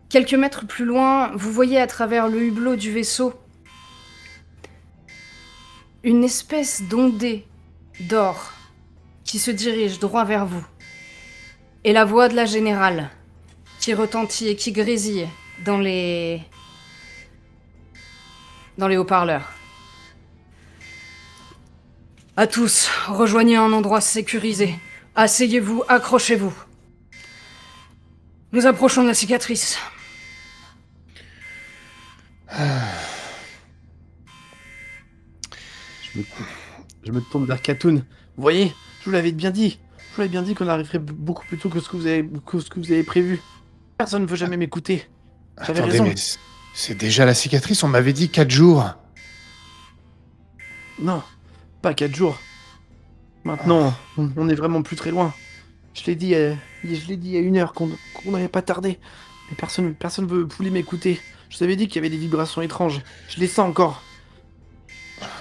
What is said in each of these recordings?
Quelques mètres plus loin, vous voyez à travers le hublot du vaisseau une espèce d'ondée d'or qui se dirige droit vers vous. Et la voix de la générale qui retentit et qui grésille dans les haut-parleurs. À tous, rejoignez un endroit sécurisé. Asseyez-vous, accrochez-vous. Nous approchons de la cicatrice. Je me tourne vers Katoun. Vous voyez, je vous l'avais bien dit. Je vous l'avais bien dit qu'on arriverait beaucoup plus tôt que ce que vous avez prévu. Personne ne veut jamais m'écouter. J'avais Attendez, raison. mais c'est déjà la cicatrice, on m'avait dit 4 jours. Non, pas 4 jours. Maintenant, on est vraiment plus très loin. Je l'ai dit, il y a 1 heure qu'on n'allait pas tarder. Mais personne voulait m'écouter. Je vous avais dit qu'il y avait des vibrations étranges. Je les sens encore.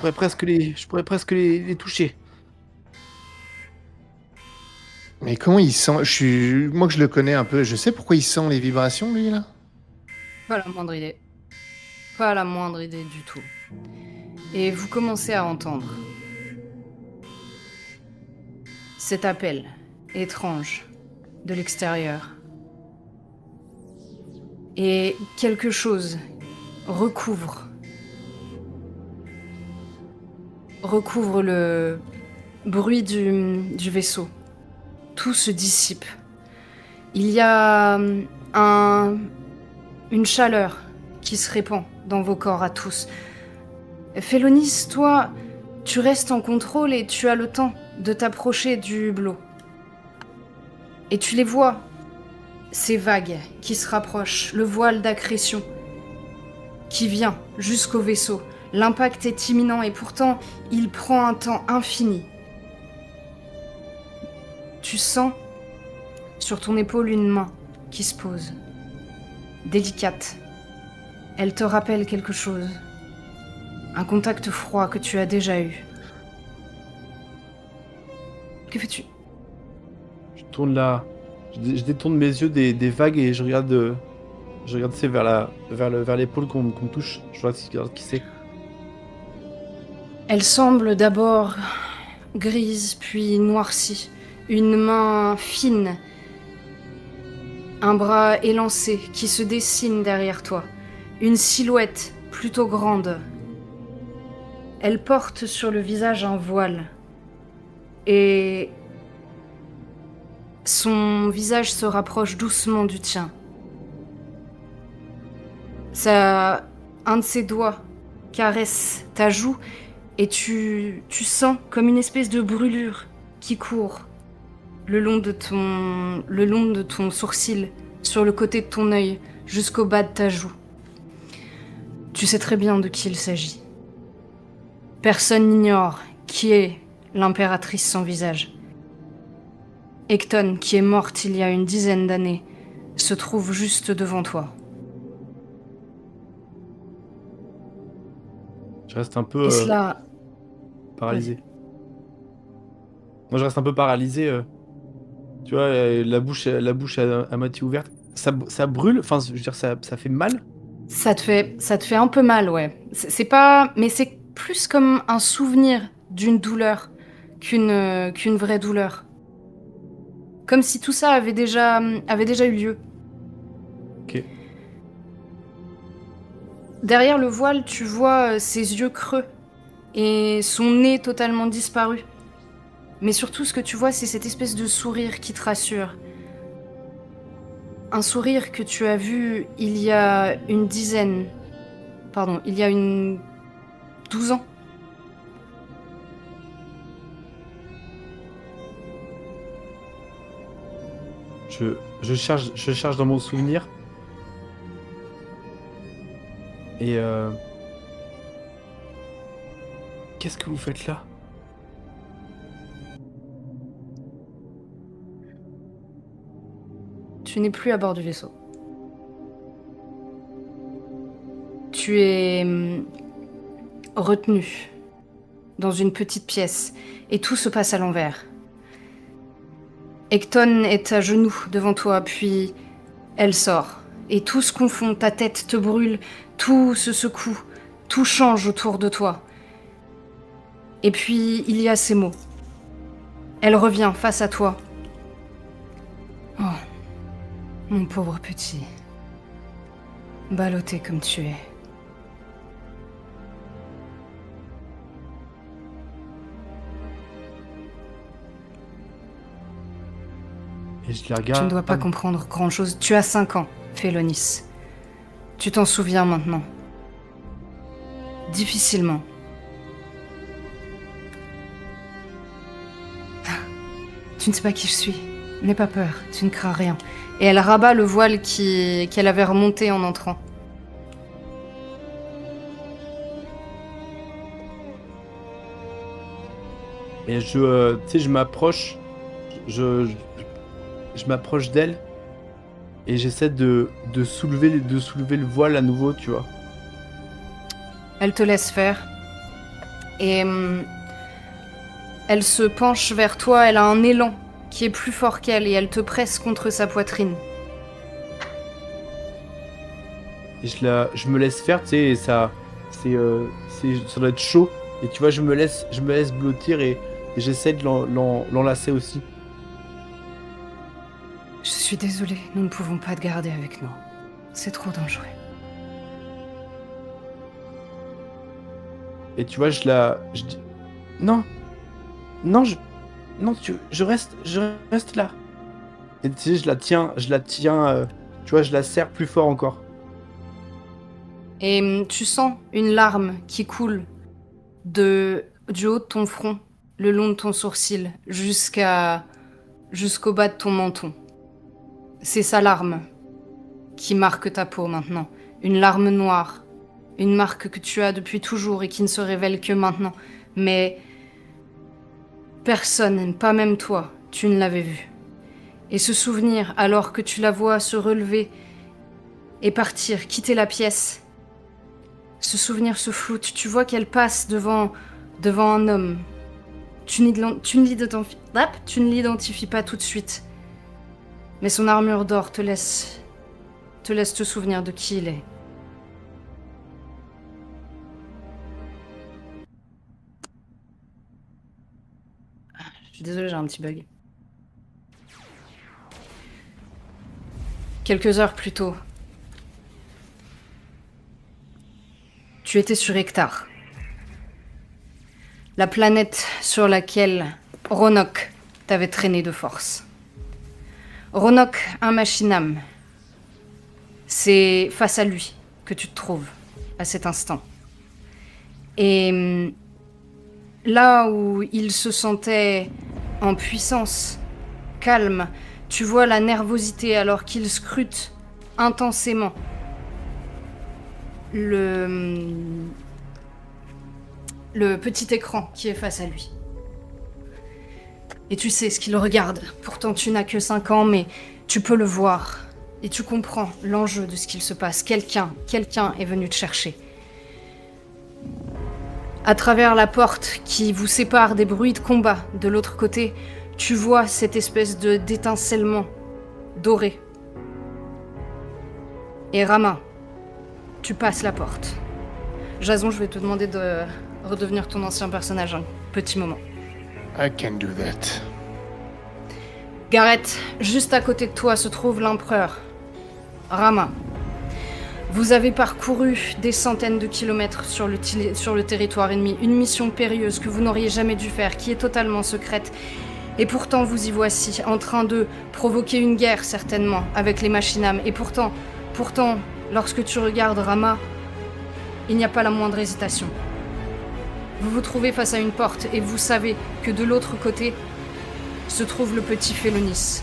Je pourrais presque les toucher. Mais comment il sent Moi que je le connais un peu, je sais pourquoi il sent les vibrations, lui, là. Pas la moindre idée. Pas la moindre idée du tout. Et vous commencez à entendre cet appel étrange de l'extérieur. Et quelque chose recouvre le bruit du vaisseau. Tout se dissipe. Il y a une chaleur qui se répand dans vos corps à tous. Félonis, toi, tu restes en contrôle et tu as le temps de t'approcher du hublot. Et tu les vois, ces vagues qui se rapprochent, le voile d'accrétion qui vient jusqu'au vaisseau. L'impact est imminent et pourtant, il prend un temps infini. Tu sens sur ton épaule une main qui se pose, délicate. Elle te rappelle quelque chose, un contact froid que tu as déjà eu. Que fais-tu ? Je tourne là. Je détourne mes yeux des vagues et je regarde c'est vers l'épaule qu'on me touche. Je regarde qui c'est. Elle semble d'abord grise, puis noircie. Une main fine, un bras élancé qui se dessine derrière toi. Une silhouette plutôt grande. Elle porte sur le visage un voile. Et son visage se rapproche doucement du tien. Un de ses doigts caresse ta joue et tu sens comme une espèce de brûlure qui court le long de ton sourcil, sur le côté de ton œil, jusqu'au bas de ta joue. Tu sais très bien de qui il s'agit. Personne n'ignore qui est l'impératrice sans visage. Ecton, qui est morte il y a une 10aine d'années, se trouve juste devant toi. Je reste un peu Et cela... paralysé. Moi, je reste un peu paralysé. Tu vois, la bouche à moitié ouverte. Ça brûle. Enfin, je veux dire, ça fait mal. Ça te fait un peu mal, ouais. C'est pas... Mais c'est plus comme un souvenir d'une douleur qu'une vraie douleur. Comme si tout ça avait déjà eu lieu. Ok. Derrière le voile, tu vois ses yeux creux et son nez totalement disparu. Mais surtout, ce que tu vois, c'est cette espèce de sourire qui te rassure. Un sourire que tu as vu il y a une 12 ans. Je cherche dans mon souvenir. Et qu'est-ce que vous faites là? Tu n'es plus à bord du vaisseau. Tu es retenu dans une petite pièce et tout se passe à l'envers. Ecton est à genoux devant toi, puis elle sort et tout se confond, ta tête te brûle, tout se secoue, tout change autour de toi. Et puis, il y a ces mots. Elle revient face à toi. Oh, mon pauvre petit. Ballotté comme tu es. Et je la regarde. Tu ne dois pas comprendre grand-chose. Tu as 5 ans, Félonis. Tu t'en souviens maintenant. Difficilement. Tu ne sais pas qui je suis. N'aie pas peur, tu ne crains rien. Et elle rabat le voile qu'elle avait remonté en entrant. Et tu sais, je m'approche. Je m'approche d'elle. Et j'essaie de soulever le voile à nouveau, tu vois. Elle te laisse faire. Et elle se penche vers toi, elle a un élan qui est plus fort qu'elle et elle te presse contre sa poitrine. Et je me laisse faire, tu sais, et ça doit être chaud. Et tu vois, je me laisse blottir et j'essaie de l'enlacer aussi. Je suis désolée, nous ne pouvons pas te garder avec nous. C'est trop dangereux. Et tu vois, je dis, non, je reste là. Et tu sais, je la tiens, tu vois, je la serre plus fort encore. Et tu sens une larme qui coule du haut de ton front, le long de ton sourcil, jusqu'au bas de ton menton. C'est sa larme qui marque ta peau maintenant. Une larme noire. Une marque que tu as depuis toujours et qui ne se révèle que maintenant. Mais personne, pas même toi, tu ne l'avais vue. Et ce souvenir, alors que tu la vois se relever et partir, quitter la pièce, ce souvenir se floute. Tu vois qu'elle passe devant un homme. Tu ne l'identifies pas tout de suite. Mais son armure d'or te laisse te souvenir de qui il est. Je suis désolée, j'ai un petit bug. Quelques heures plus tôt, tu étais sur Hectare. La planète sur laquelle Ronok t'avait traîné de force. Ronok, un machinam. C'est face à lui que tu te trouves à cet instant. Et là où il se sentait en puissance, calme, tu vois la nervosité alors qu'il scrute intensément le petit écran qui est face à lui. Et tu sais ce qu'il regarde. Pourtant, tu n'as que 5 ans, mais tu peux le voir. Et tu comprends l'enjeu de ce qu'il se passe. Quelqu'un est venu te chercher. À travers la porte qui vous sépare des bruits de combat de l'autre côté, tu vois cette espèce d'étincellement doré. Et Rama, tu passes la porte. Jason, je vais te demander de redevenir ton ancien personnage un petit moment. I can do that. Gareth, juste à côté de toi se trouve l'empereur. Rama, vous avez parcouru des centaines de kilomètres sur le territoire ennemi, une mission périlleuse que vous n'auriez jamais dû faire, qui est totalement secrète. Et pourtant, vous y voici, en train de provoquer une guerre, certainement, avec les machinam. Et pourtant, lorsque tu regardes Rama, il n'y a pas la moindre hésitation. Vous vous trouvez face à une porte et vous savez que de l'autre côté se trouve le petit Félonis,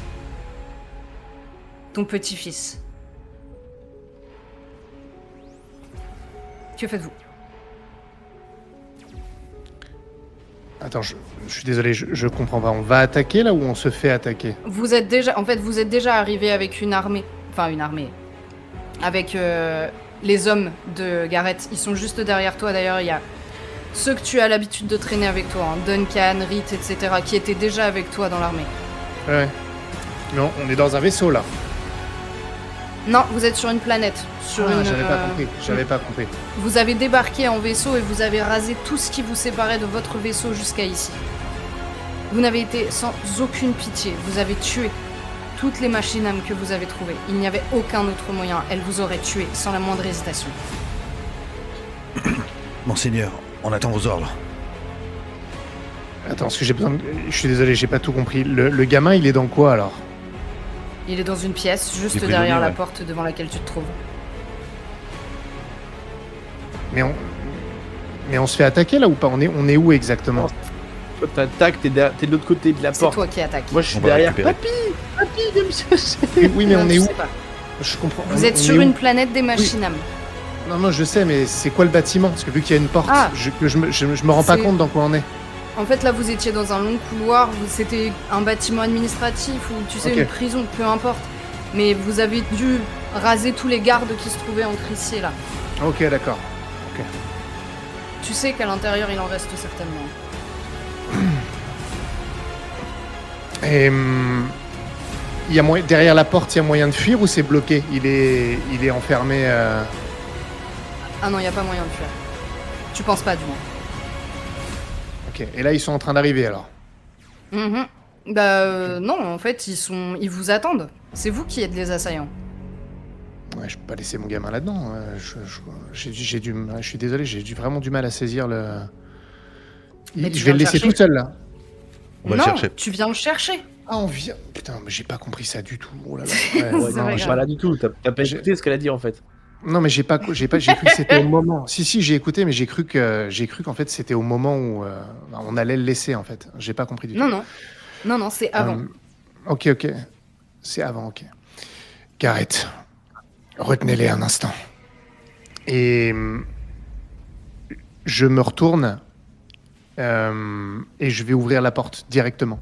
ton petit-fils. Que faites-vous ? Attends, je suis désolé, je comprends pas. On va attaquer là ou on se fait attaquer ? Vous êtes déjà arrivé avec une armée. Avec les hommes de Gareth. Ils sont juste derrière toi. D'ailleurs, il y a ceux que tu as l'habitude de traîner avec toi, hein, Duncan, Reed, etc., qui étaient déjà avec toi dans l'armée. Ouais. Non, on est dans un vaisseau là. Non, vous êtes sur une planète. J'avais pas compris. Vous avez débarqué en vaisseau et vous avez rasé tout ce qui vous séparait de votre vaisseau jusqu'à ici. Vous n'avez été sans aucune pitié. Vous avez tué toutes les machines âmes que vous avez trouvées. Il n'y avait aucun autre moyen. Elles vous auraient tué sans la moindre hésitation. Monseigneur, on attend vos ordres. Attends, parce que j'ai besoin de... Je suis désolé, j'ai pas tout compris. Le gamin, il est dans quoi alors? Il est dans une pièce, juste prisonnier, derrière la ouais. porte devant laquelle tu te trouves. Mais on se fait attaquer là ou pas? On est où exactement? Toi, t'attaques, t'es de l'autre côté de la C'est porte. toi qui attaques. Moi, je suis On va derrière. récupérer. Papy, viens me chercher. Oui, mais Non, on tu est où? sais pas. Je comprends. Vous On êtes est sur où? une planète des machines âmes. Non, je sais, mais c'est quoi le bâtiment? Parce que vu qu'il y a une porte, Ah. je me rends pas C'est- compte dans quoi on est. En fait, là, vous étiez dans un long couloir. C'était un bâtiment administratif ou, tu sais, Ok. une prison, peu importe. Mais vous avez dû raser tous les gardes qui se trouvaient entre ici et là. Ok, d'accord. Tu sais qu'à l'intérieur, il en reste certainement. Et il y a derrière la porte, il y a moyen de fuir ou c'est bloqué? Il est enfermé. Ah non, il n'y a pas moyen de fuir. Tu penses pas, du moins. Ok. Et là, ils sont en train d'arriver alors. Mhm. Non, en fait, ils vous attendent. C'est vous qui êtes les assaillants. Ouais, je peux pas laisser mon gamin là-dedans. Je suis désolé, vraiment du mal à saisir le. Mais tu Je vais viens le le laisser chercher. tout seul là. On va non, le chercher. tu viens le chercher. Ah, on vient. Putain, mais j'ai pas compris ça du tout. Oh là là. C'est Ouais, vrai, non, je suis grave. pas là du tout. T'as pas J'ai- écouté ce qu'elle a dit en fait. Non, mais j'ai cru que c'était au moment. Si, j'ai écouté, mais j'ai cru qu'en fait c'était au moment où on allait le laisser en fait. J'ai pas compris du tout. Non, c'est avant. Ok. C'est avant, ok. Gareth, retenez-les un instant. Et je me retourne et je vais ouvrir la porte directement.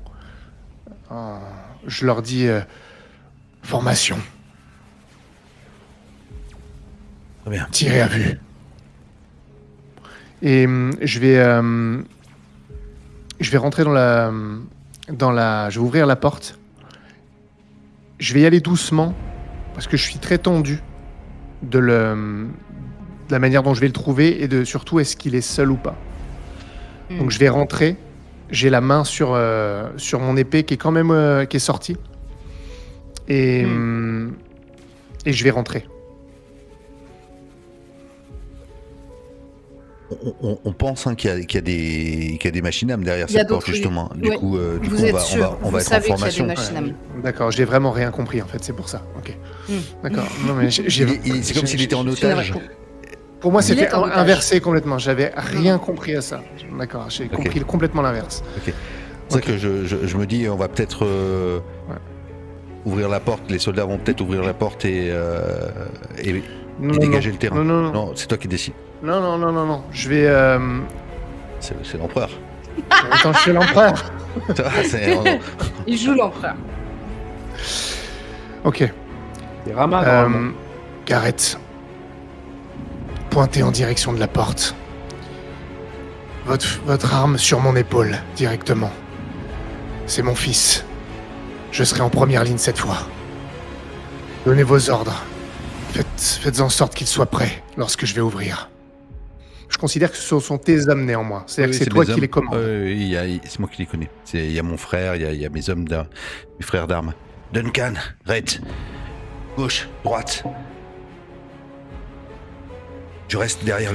Je leur dis formation, Très bien. tirez à vue. Et je vais rentrer dans la. Je vais ouvrir la porte. Je vais y aller doucement parce que je suis très tendu de la manière dont je vais le trouver et de surtout est-ce qu'il est seul ou pas. Donc je vais rentrer. J'ai la main sur mon épée qui est quand même qui est sortie et je vais rentrer. On pense qu'il y a des machines âmes derrière Il y a cette porte d'autres, justement. Du ouais. coup, Vous êtes sûr, on vous va être en savez qu'il y a des formation. machines âmes. D'accord, j'ai vraiment rien compris en fait, c'est pour ça. Ok. D'accord. Non mais C'est comme s'il était en otage. Pour moi, Il c'était est en otage. inversé complètement. J'avais rien compris à ça. D'accord, j'ai Ok. compris complètement l'inverse. C'est ça que je me dis, on va peut-être ouvrir la porte. Les soldats vont peut-être ouvrir la porte et Non, dégager le terrain. Non. C'est toi qui décides. Non. Je vais. C'est l'empereur. Attends, je suis l'empereur. Ça va, c'est- Il joue l'empereur. Ok. C'est Rama, normalement. Gareth, pointez en direction de la porte. Votre arme sur mon épaule, directement. C'est mon fils. Je serai en première ligne cette fois. Donnez vos ordres. Faites en sorte qu'il soit prêt lorsque je vais ouvrir. Je considère que ce sont tes hommes néanmoins. C'est-à-dire Oui, que c'est toi des qui hommes. les commandes. C'est moi qui les connais. Il y a mon frère, il y a mes hommes, mes frères d'armes. Duncan, Red, gauche, droite. Je reste derrière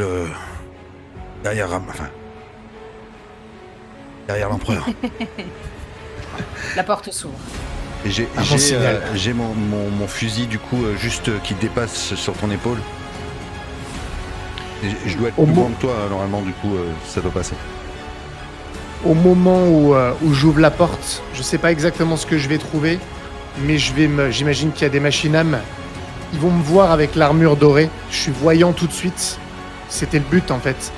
l'empereur. La porte s'ouvre. Et Mon signal. j'ai mon fusil du coup juste qui dépasse sur ton épaule. Et je dois être plus grand que toi normalement du coup ça doit passer. Au moment où j'ouvre la porte, je sais pas exactement ce que je vais trouver, mais j'imagine qu'il y a des machines âmes. Ils vont me voir avec l'armure dorée. Je suis voyant tout de suite. C'était le but en fait.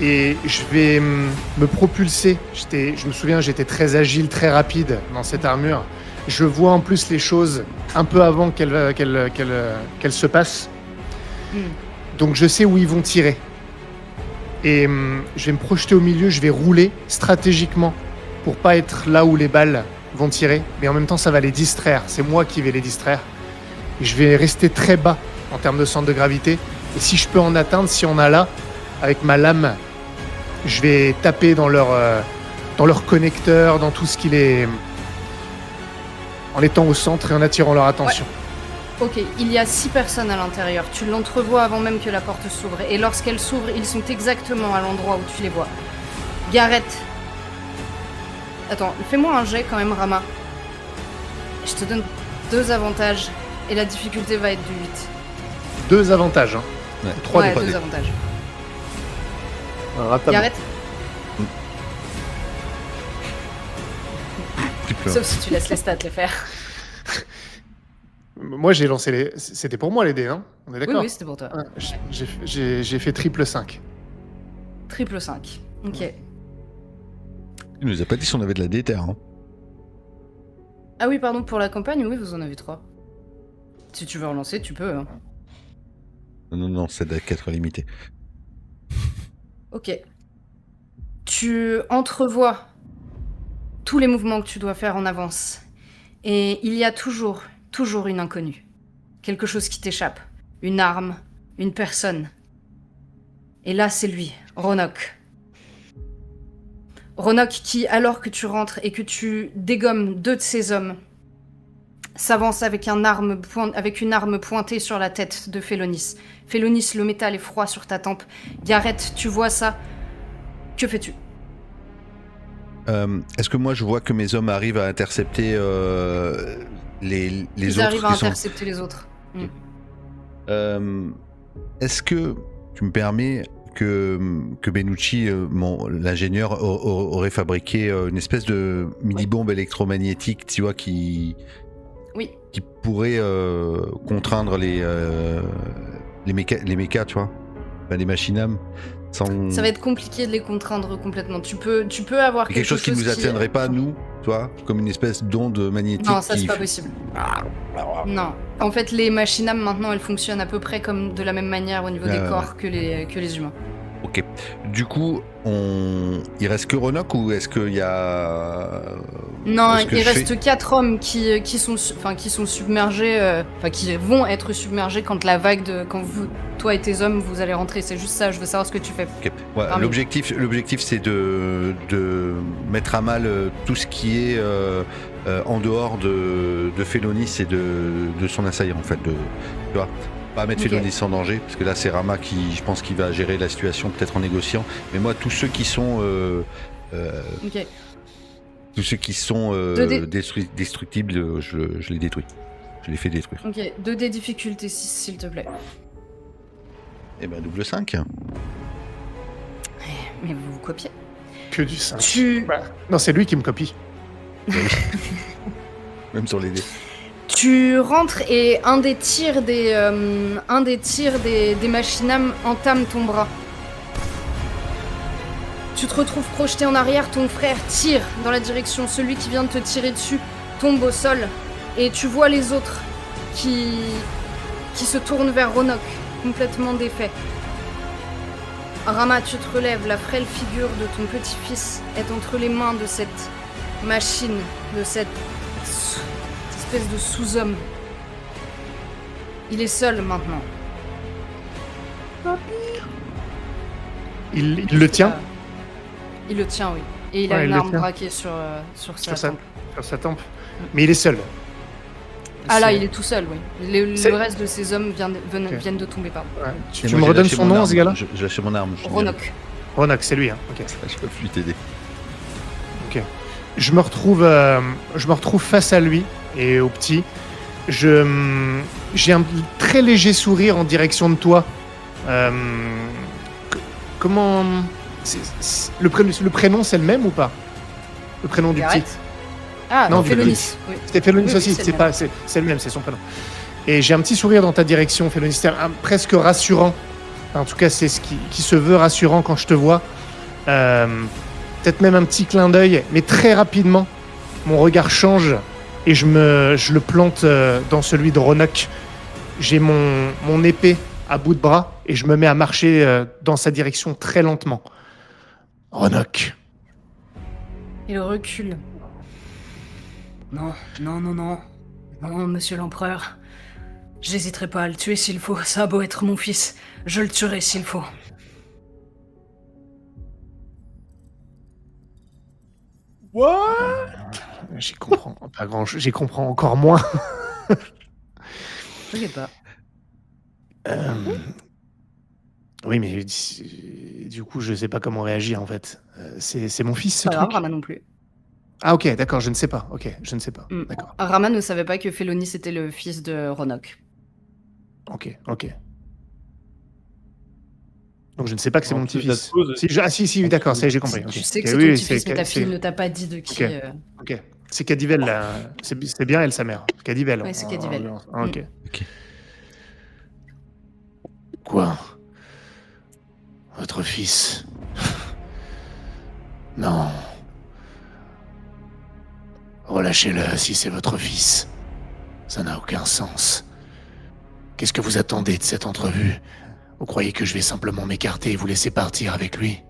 Et je vais me propulser. Je me souviens, j'étais très agile, très rapide dans cette armure. Je vois en plus les choses un peu avant qu'elles se passent. Donc je sais où ils vont tirer. Et je vais me projeter au milieu, je vais rouler stratégiquement pour pas être là où les balles vont tirer. Mais en même temps, ça va les distraire. C'est moi qui vais les distraire. Je vais rester très bas en termes de centre de gravité. Et si je peux en atteindre, si on a là, avec ma lame, je vais taper dans leur connecteur, dans tout ce qui les... en étant au centre et en attirant leur attention. Ok, il y a 6 personnes à l'intérieur. Tu l'entrevois avant même que la porte s'ouvre. Et lorsqu'elle s'ouvre, ils sont exactement à l'endroit où tu les vois. Gareth. Attends, fais-moi un jet quand même, Rama. Je te donne 2 avantages. Et la difficulté va être du 8. 2 avantages, hein. Ouais. 3 ouais, dés. 2 avantages. Ratable. Gareth, Triple. sauf si tu laisses les stats les faire. Moi, j'ai lancé les... C'était pour moi les dés, hein. On est Oui, d'accord? oui, c'était pour toi. Ah, j'ai fait triple 5. Triple 5. Ok. Il nous a pas dit si on avait de la déter. Hein. Ah oui, pardon, pour la campagne, oui, vous en avez 3. Si tu veux relancer, tu peux. Hein. Non, c'est à 4 limité. Ok. Tu entrevois tous les mouvements que tu dois faire en avance. Et il y a toujours une inconnue. Quelque chose qui t'échappe. Une arme, une personne. Et là, c'est lui, Ronoc. Ronoc qui, alors que tu rentres et que tu dégommes 2 de ses hommes, s'avance avec une arme pointée sur la tête de Félonis. Félonis, le métal est froid sur ta tempe. Gareth, tu vois ça. Que fais-tu? Est-ce que moi je vois que mes hommes arrivent à intercepter les Ils autres arrivent à qui sont- intercepter les autres. Est-ce que tu me permets que Benucci, l'ingénieur, aurait fabriqué une espèce de mini-bombe électromagnétique, tu vois, qui pourrait contraindre les mécas, tu vois, enfin, les machinam, sans... Ça va être compliqué de les contraindre complètement. Tu peux avoir quelque chose qui nous atteindrait pas, nous, tu vois, comme une espèce d'onde magnétique. Non, ça c'est pas possible. Non. En fait, les machinam maintenant, elles fonctionnent à peu près comme de la même manière au niveau des corps que les humains. Ok. Du coup, il reste que Ronoc ou est-ce qu'il y a... Non, est-ce que il je reste fais- 4 hommes qui sont submergés, qui vont être submergés quand la vague quand toi et tes hommes, vous allez rentrer. C'est juste ça, je veux savoir ce que tu fais. Ok. Ouais, Parmi- l'objectif, c'est de mettre à mal tout ce qui est en dehors de Félonis et de son assaillant, en fait. Tu vois, pas mettre Ok. Félonis en danger, parce que là, c'est Rama qui, je pense, qui va gérer la situation, peut-être en négociant. Mais moi, tous ceux qui sont... Ok. tous ceux qui sont destructibles, je les détruis. Je les fais détruire. Ok. 2 des difficultés, s'il te plaît. Et ben double 5. Mais vous vous copiez. Que du 5. Bah, Non, c'est lui qui me copie. Même sur les dés. Tu rentres et un des tirs des machinam entame ton bras. Tu te retrouves projeté en arrière, ton frère tire dans la direction, celui qui vient de te tirer dessus tombe au sol et tu vois les autres qui se tournent vers Ronoc, complètement défaits. Rama, tu te relèves, la frêle figure de ton petit-fils est entre les mains de cette machine, de cette espèce de sous-homme. Il est seul maintenant. Il le tient Il le tient, oui. Et il a Ouais, une il le arme tient. braquée sur sa tempe. sur sa tempe. Mais il est seul. Ah là, C'est- il est tout seul, oui. C'est- Le reste de ses hommes viennent de tomber, pardon. Ouais. Tu Et me moi, j'ai redonnes lâché son mon nom, arme. ce gars-là Je lâche mon arme. je te Ronoc. Ronoc, c'est lui. Hein. Ok. dirai. Je peux plus t'aider. Je me retrouve face à lui et au petit. J'ai un très léger sourire en direction de toi. Comment le prénom c'est le même ou pas? Le prénom du petit. Gareth. Ah, Non, non, du Félonis. Oui. C'était Félonis Oui, aussi. oui, c'est C'est le pas, même. c'est le même, c'est son prénom. Et j'ai un petit sourire dans ta direction, Félonis. C'est presque rassurant. En tout cas, c'est ce qui se veut rassurant quand je te vois. Peut-être même un petit clin d'œil, mais très rapidement, mon regard change et je le plante dans celui de Ronoc. J'ai mon épée à bout de bras et je me mets à marcher dans sa direction très lentement. Ronoc. Il recule. Non, non, non, non. Non, monsieur l'empereur. J'hésiterai pas à le tuer s'il faut. Ça a beau être mon fils. Je le tuerai s'il faut. What? J'y comprends pas grand-chose. J'y comprends encore moins. T'inquiète pas. Oui, mais du coup, je sais pas comment réagir en fait. C'est mon fils, ce Pas grave, truc. Rama non plus. Ah ok, d'accord, je ne sais pas. Ok, je ne sais pas. Mm. D'accord. Rama ne savait pas que Félonis était le fils de Ronok. Ok. Donc je ne sais pas que c'est En mon plus, petit-fils. ça te pose- Si, oui, d'accord, ça y est, j'ai compris. Tu ok. sais que Ok, c'est oui, ton oui, petit-fils, mais ta c'est- fille ne t'a pas dit de qui. Ok. Ok. C'est Cadivel, là. C'est bien elle, sa mère. Cadivel. Ouais, c'est Cadivel. Ok. Ok. Quoi? Votre fils? Non. Relâchez-le si c'est votre fils. Ça n'a aucun sens. Qu'est-ce que vous attendez de cette entrevue? Vous croyez que je vais simplement m'écarter et vous laisser partir avec lui?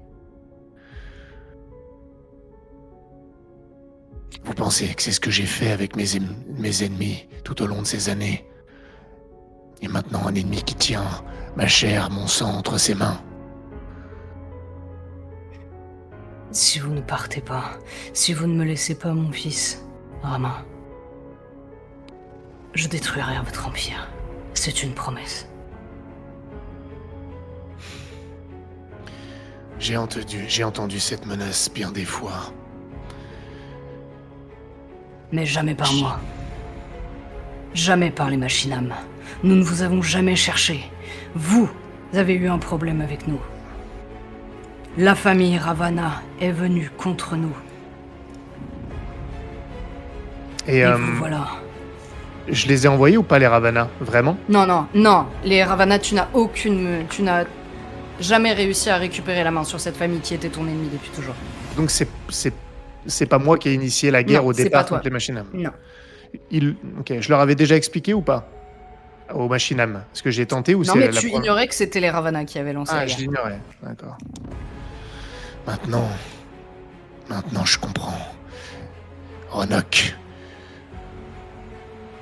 Vous pensez que c'est ce que j'ai fait avec mes ennemis tout au long de ces années? Et maintenant un ennemi qui tient ma chair, mon sang entre ses mains. Si vous ne partez pas, si vous ne me laissez pas mon fils, Rama, je détruirai votre empire. C'est une promesse. J'ai entendu cette menace bien des fois. Mais jamais par moi. Jamais par les Machinam. Nous ne vous avons jamais cherché. Vous avez eu un problème avec nous. La famille Ravana est venue contre nous. Et Et vous voilà. je les ai envoyés ou pas les Ravana? Vraiment? Non. Les Ravana, tu n'as jamais réussi à récupérer la main sur cette famille qui était ton ennemi depuis toujours. Donc c'est pas moi qui ai initié la guerre Non, au c'est départ pas toi. contre les Machinam. Non. Ok, je leur avais déjà expliqué ou pas? Aux Machinam. Est-ce que j'ai tenté ou Non, c'est mais la tu première? ignorais que c'était les Ravana qui avaient lancé Ah, la je guerre. l'ignorais. D'accord. Maintenant, je comprends. Ronok,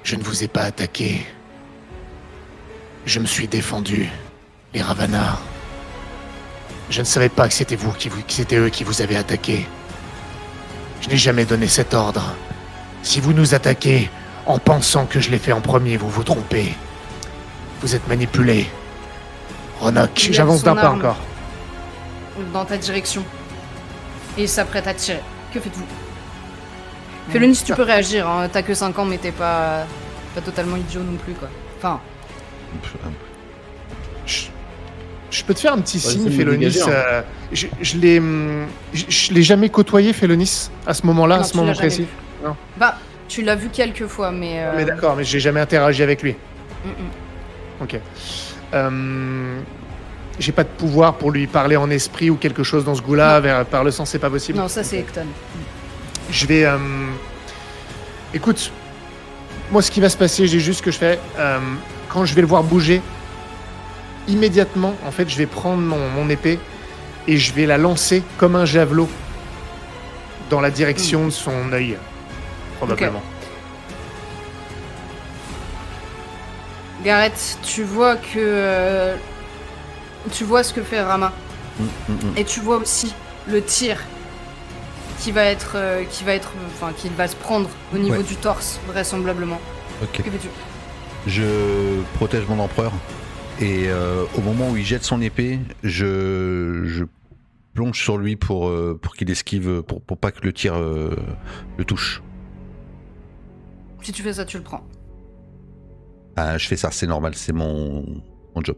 je ne vous ai pas attaqué. Je me suis défendu. Les Ravana. Je ne savais pas que c'était c'était eux qui vous avaient attaqué. Je n'ai jamais donné cet ordre. Si vous nous attaquez en pensant que je l'ai fait en premier, vous vous trompez. Vous êtes manipulé. Ronok, Il lève j'avance son d'un pas arme. encore. Dans ta direction. Et il s'apprête à tirer. Que faites-vous? Félonis, tu peux réagir, hein. T'as que 5 ans, mais t'es pas totalement idiot non plus, quoi. Enfin, Je peux te faire un petit Ouais, signe, c'est Félonis. dégagé, Je l'ai jamais côtoyé, Félonis, à ce moment-là, non, à ce tu moment l'as jamais précis. vu. Non. Bah, tu l'as vu quelques fois, mais... Mais d'accord, mais j'ai jamais interagi avec lui. mm. Ok. J'ai pas de pouvoir pour lui parler en esprit ou quelque chose dans ce goût-là, par le sens, c'est pas possible. Non, ça c'est Ecton. Je vais. Écoute, moi, ce qui va se passer, j'ai juste ce que je fais. Quand je vais le voir bouger, immédiatement, en fait, je vais prendre mon épée et je vais la lancer comme un javelot dans la direction de son œil, probablement. Gareth, tu vois que... tu vois ce que fait Rama. Et tu vois aussi le tir qui va se prendre au niveau Ouais. du torse, vraisemblablement. Ok. Que fais-tu? Je protège mon empereur et au moment où il jette son épée, je plonge sur lui pour qu'il esquive, pour pas que le tir le touche. Si tu fais ça, tu le prends. Ah, je fais ça, c'est normal, c'est mon job.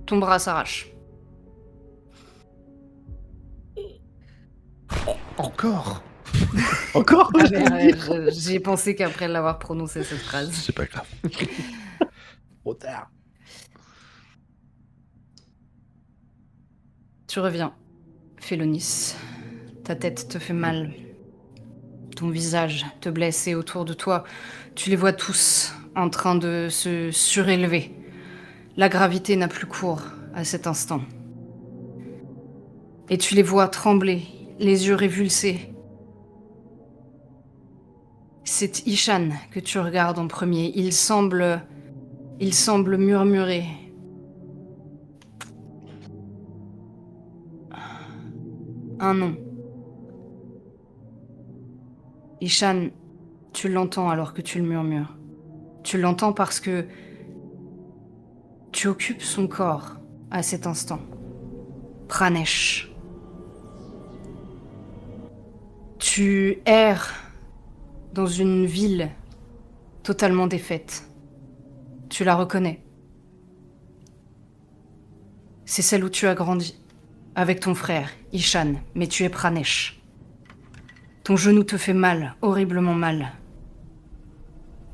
Ton bras s'arrache. Encore. Encore? J'ai pensé qu'après l'avoir prononcé cette phrase. C'est pas grave. Trop tard. Tu reviens. Félonis, ta tête te fait mal. Ton visage te blesse et autour de toi, tu les vois tous en train de se surélever. La gravité n'a plus cours à cet instant. Et tu les vois trembler, les yeux révulsés. C'est Ishan que tu regardes en premier. Il semble murmurer. Un nom. Ishan, tu l'entends alors que tu le murmures. Tu l'entends parce que tu occupes son corps à cet instant. Pranesh. Tu erres dans une ville totalement défaite. Tu la reconnais. C'est celle où tu as grandi, avec ton frère, Ishan, mais tu es Pranesh. Ton genou te fait mal, horriblement mal.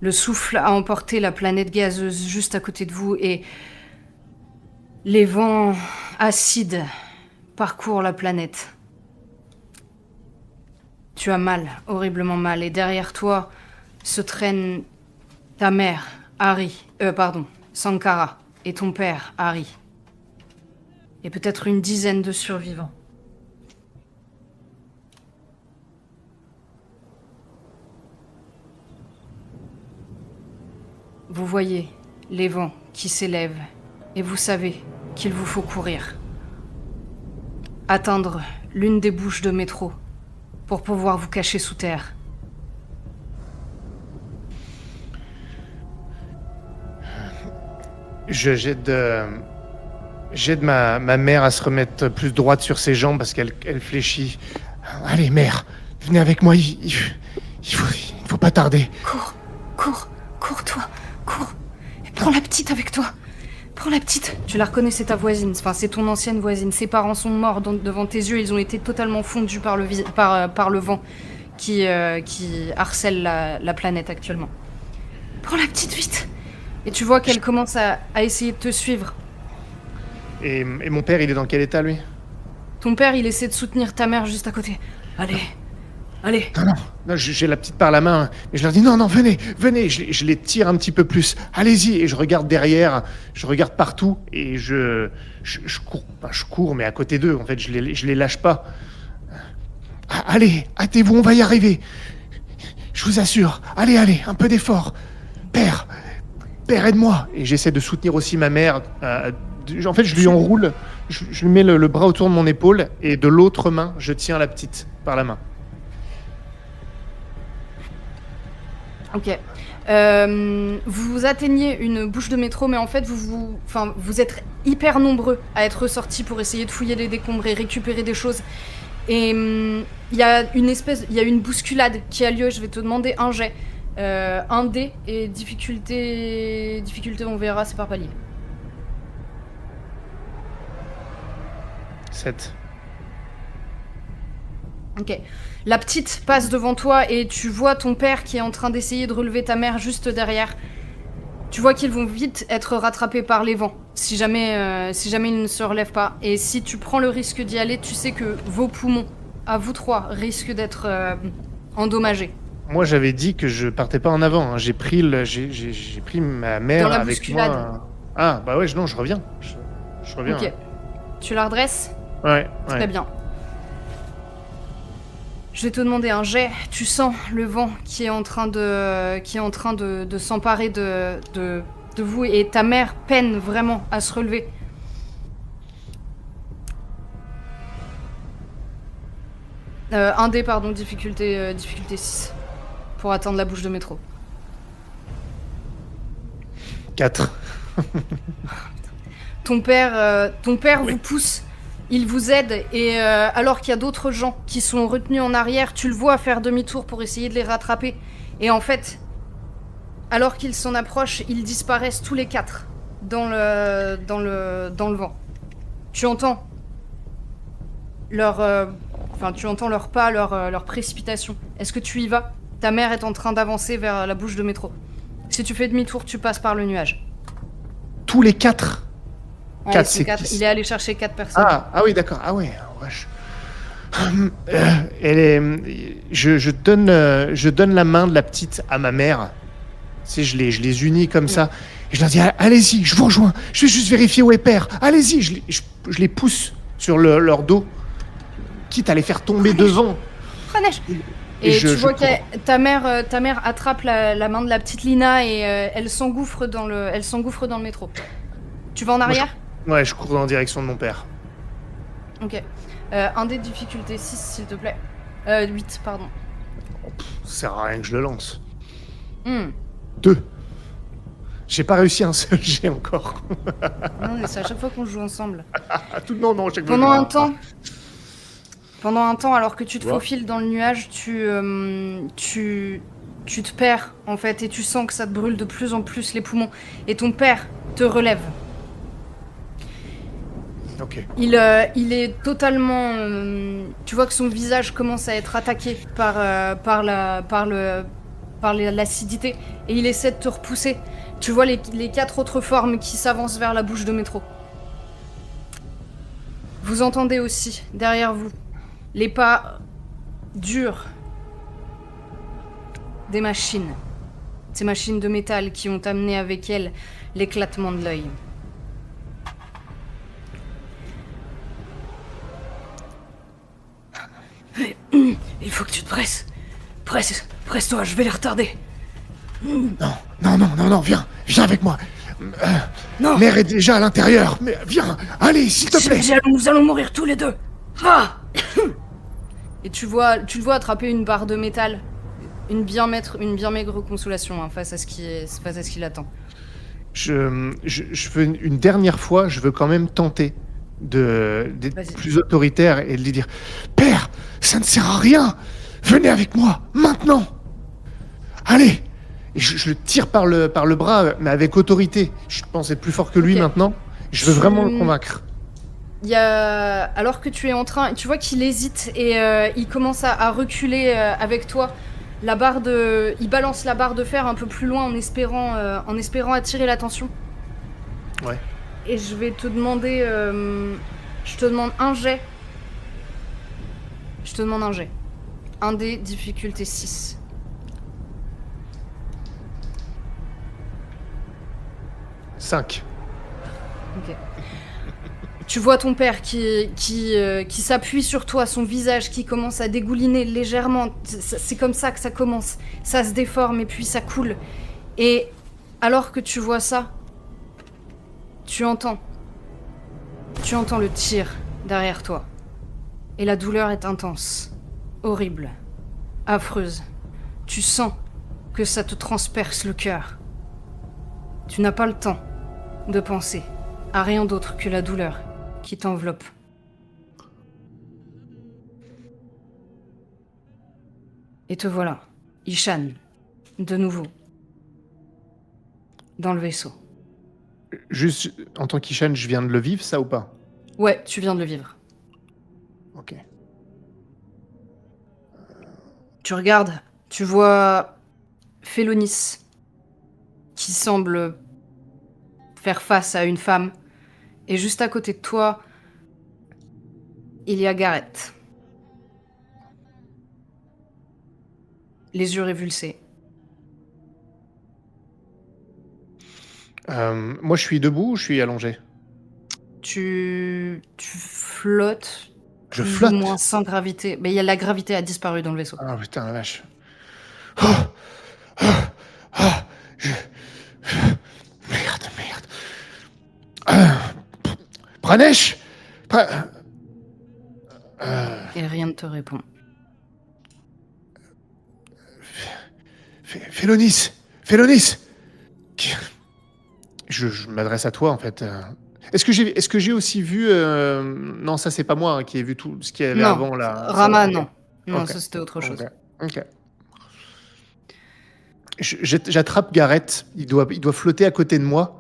Le souffle a emporté la planète gazeuse juste à côté de vous et les vents acides parcourent la planète. Tu as mal, horriblement mal, et derrière toi se traîne ta mère, Sankara, et ton père, Hari. Et peut-être une dizaine de survivants. Vous voyez les vents qui s'élèvent et vous savez qu'il vous faut courir. Atteindre l'une des bouches de métro pour pouvoir vous cacher sous terre. J'aide ma mère à se remettre plus droite sur ses jambes parce qu'elle fléchit. Allez, mère, venez avec moi, il faut pas tarder. Cours, toi, cours. Et prends la petite avec toi. Prends la petite. Tu la reconnais, c'est ta voisine. Enfin, c'est ton ancienne voisine. Ses parents sont morts devant tes yeux. Ils ont été totalement fondus par le vent qui harcèle la planète actuellement. Prends la petite vite. Et tu vois qu'elle commence à essayer de te suivre. Et mon père, il est dans quel état, lui? Ton père, il essaie de soutenir ta mère juste à côté. Allez. Non, j'ai la petite par la main, mais je leur dis non, venez, je les tire un petit peu plus, allez-y, et je regarde derrière, je regarde partout, et je cours, mais à côté d'eux, en fait, je les lâche pas. Allez, hâtez-vous, on va y arriver, je vous assure, allez, un peu d'effort, père, aide-moi, et j'essaie de soutenir aussi ma mère, en fait, je lui enroule, je lui mets le bras autour de mon épaule, et de l'autre main, je tiens la petite par la main. Ok. Vous atteignez une bouche de métro, mais en fait, vous êtes hyper nombreux à être sortis pour essayer de fouiller les décombres et récupérer des choses. Et il y a une bousculade qui a lieu. Je vais te demander un jet, un dé et difficulté, on verra, c'est par palier. 7. Ok. La petite passe devant toi et tu vois ton père qui est en train d'essayer de relever ta mère juste derrière. Tu vois qu'ils vont vite être rattrapés par les vents, si jamais ils ne se relèvent pas. Et si tu prends le risque d'y aller, tu sais que vos poumons, à vous trois, risquent d'être endommagés. Moi, j'avais dit que je partais pas en avant. Hein. J'ai pris ma mère dans la avec bousculade. moi. Ah, bah ouais, non, je reviens. Je reviens. Ok. Ouais. Tu la redresses ? Ouais. Très bien. Je vais te demander un jet. Tu sens le vent qui est en train de s'emparer de vous et ta mère peine vraiment à se relever. Un dé, pardon, difficulté 6 pour atteindre la bouche de métro. 4. Ton père Oui. vous pousse. Il vous aide et alors qu'il y a d'autres gens qui sont retenus en arrière, tu le vois faire demi-tour pour essayer de les rattraper. Et en fait, alors qu'ils s'en approchent, ils disparaissent tous les quatre dans le vent. Tu entends leur pas, leur précipitation. Est-ce que tu y vas ? Ta mère est en train d'avancer vers la bouche de métro. Si tu fais demi-tour, tu passes par le nuage. Tous les 4. Ouais, 4, c'est c'est 4. qui? Il est allé chercher 4 personnes. Ah oui, d'accord. Ah ouais, wesh. Je donne la main de la petite à ma mère. Tu sais, je les unis comme ça. Et je leur dis, allez-y, je vous rejoins. Je vais juste vérifier où est père. Allez-y, je les pousse sur leur dos. Quitte à les faire tomber devant. Pranesh, Et je- tu je vois cours. que ta mère attrape la main de la petite Lina et elle s'engouffre dans le métro. Tu vas en Moi, arrière? Ouais, je cours dans la direction de mon père. Ok. Un des difficultés 6, s'il te plaît. 8, pardon. Ça sert à rien que je le lance. Hmm. 2. J'ai pas réussi un seul jet encore. Non, mais c'est à chaque fois qu'on joue ensemble. Non, chaque fois. Pendant un temps, alors que tu te Ouais. faufiles dans le nuage, tu te perds, en fait, et tu sens que ça te brûle de plus en plus les poumons. Et ton père te relève. Ok. Il est totalement... tu vois que son visage commence à être attaqué par l'acidité. Et il essaie de te repousser. Tu vois les 4 autres formes qui s'avancent vers la bouche de métro. Vous entendez aussi, derrière vous, les pas durs des machines. Ces machines de métal qui ont amené avec elles l'éclatement de l'œil. Il faut que tu te presses. Presse-toi, je vais les retarder. Non, viens avec moi. Non, L'air est déjà à l'intérieur. Mais viens, allez, s'il te plaît. nous allons mourir tous les deux. Va. Et tu le vois attraper une barre de métal. Une bien maigre consolation hein, face à ce qui l'attend. Je veux une dernière fois, je veux quand même tenter d'être Vas-y. plus autoritaire et de lui dire Père, ça ne sert à rien. Venez avec moi, maintenant. Allez. Et je le tire par le bras, mais avec autorité. Je pense être plus fort que lui Ok. maintenant. Je veux vraiment le convaincre. Alors que tu es en train, tu vois qu'il hésite et il commence à reculer avec toi. Il balance la barre de fer un peu plus loin en espérant attirer l'attention. Ouais. Et je vais te demander, je te demande un jet. Je te demande un jet. Un des difficultés 6. Cinq. Ok. Tu vois ton père qui s'appuie sur toi, son visage qui commence à dégouliner légèrement. C'est comme ça que ça commence. Ça se déforme et puis ça coule. Et alors que tu vois ça, tu entends le tir derrière toi. Et la douleur est intense, horrible, affreuse. Tu sens que ça te transperce le cœur. Tu n'as pas le temps de penser à rien d'autre que la douleur qui t'enveloppe. Et te voilà, Ishan, de nouveau, dans le vaisseau. Juste, en tant qu'Ishan, je viens de le vivre, ça ou pas? Ouais, tu viens de le vivre. Ok. Tu regardes, tu vois Félonis, qui semble faire face à une femme. Et juste à côté de toi, il y a Gareth. Les yeux révulsés. Moi, je suis debout ou je suis allongé? Tu flottes. Je plus flotte. ou moins sans gravité. Mais la gravité a disparu dans le vaisseau. Ah putain, la vache. Je- Merde. Pranesh Et rien ne te répond. Félonis Je m'adresse à toi, en fait. Est-ce que j'ai aussi vu... Non, ça, c'est pas moi hein, qui ai vu tout ce qu'il y avait Non, avant, là. Rama, Ok. non. Non, Ok. ça c'était autre chose. Ok. J'attrape Gareth. Il doit flotter à côté de moi.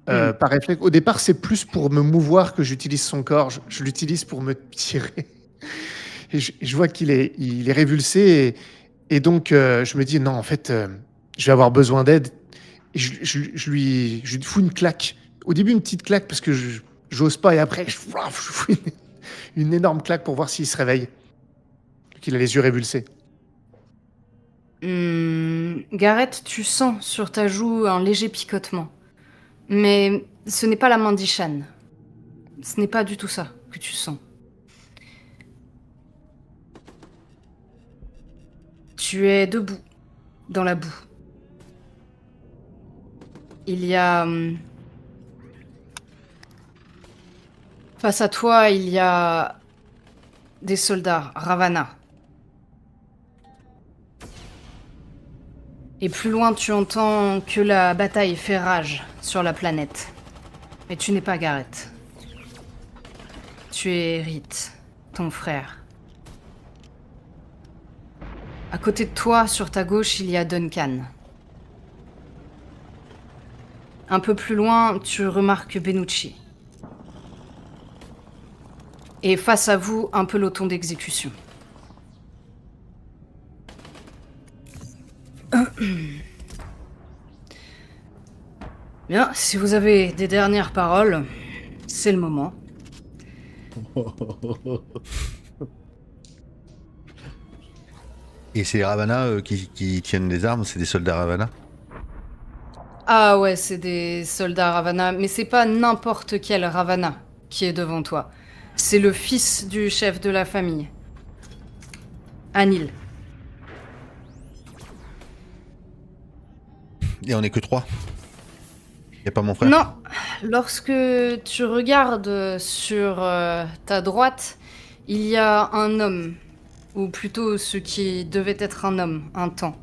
Par réflexe. Au départ, c'est plus pour me mouvoir que j'utilise son corps. Je l'utilise pour me tirer. Et je vois qu'il est révulsé. Et donc, je me dis, non, en fait, je vais avoir besoin d'aide. Et je lui fous une claque. Au début, une petite claque parce que j'ose pas. Et après, je fous une énorme claque pour voir s'il se réveille. Qu'il a les yeux révulsés. Gareth, tu sens sur ta joue un léger picotement. Mais ce n'est pas la main d'Ishan. Ce n'est pas du tout ça que tu sens. Tu es debout, dans la boue. Il y a... Face à toi, il y a des soldats, Ravana. Et plus loin, tu entends que la bataille fait rage sur la planète. Mais tu n'es pas Gareth. Tu es Rith, ton frère. À côté de toi, sur ta gauche, il y a Duncan. Un peu plus loin, tu remarques Benucci. Et face à vous, un peloton d'exécution. Bien, si vous avez des dernières paroles, c'est le moment. Et c'est Ravana qui tiennent des armes, c'est des soldats Ravana? Ah ouais, c'est des soldats Ravana, mais c'est pas n'importe quel Ravana qui est devant toi. C'est le fils du chef de la famille. Anil. Et on est que 3? Y a pas mon frère? Non, lorsque tu regardes sur ta droite, il y a un homme, ou plutôt ce qui devait être un homme, un temps.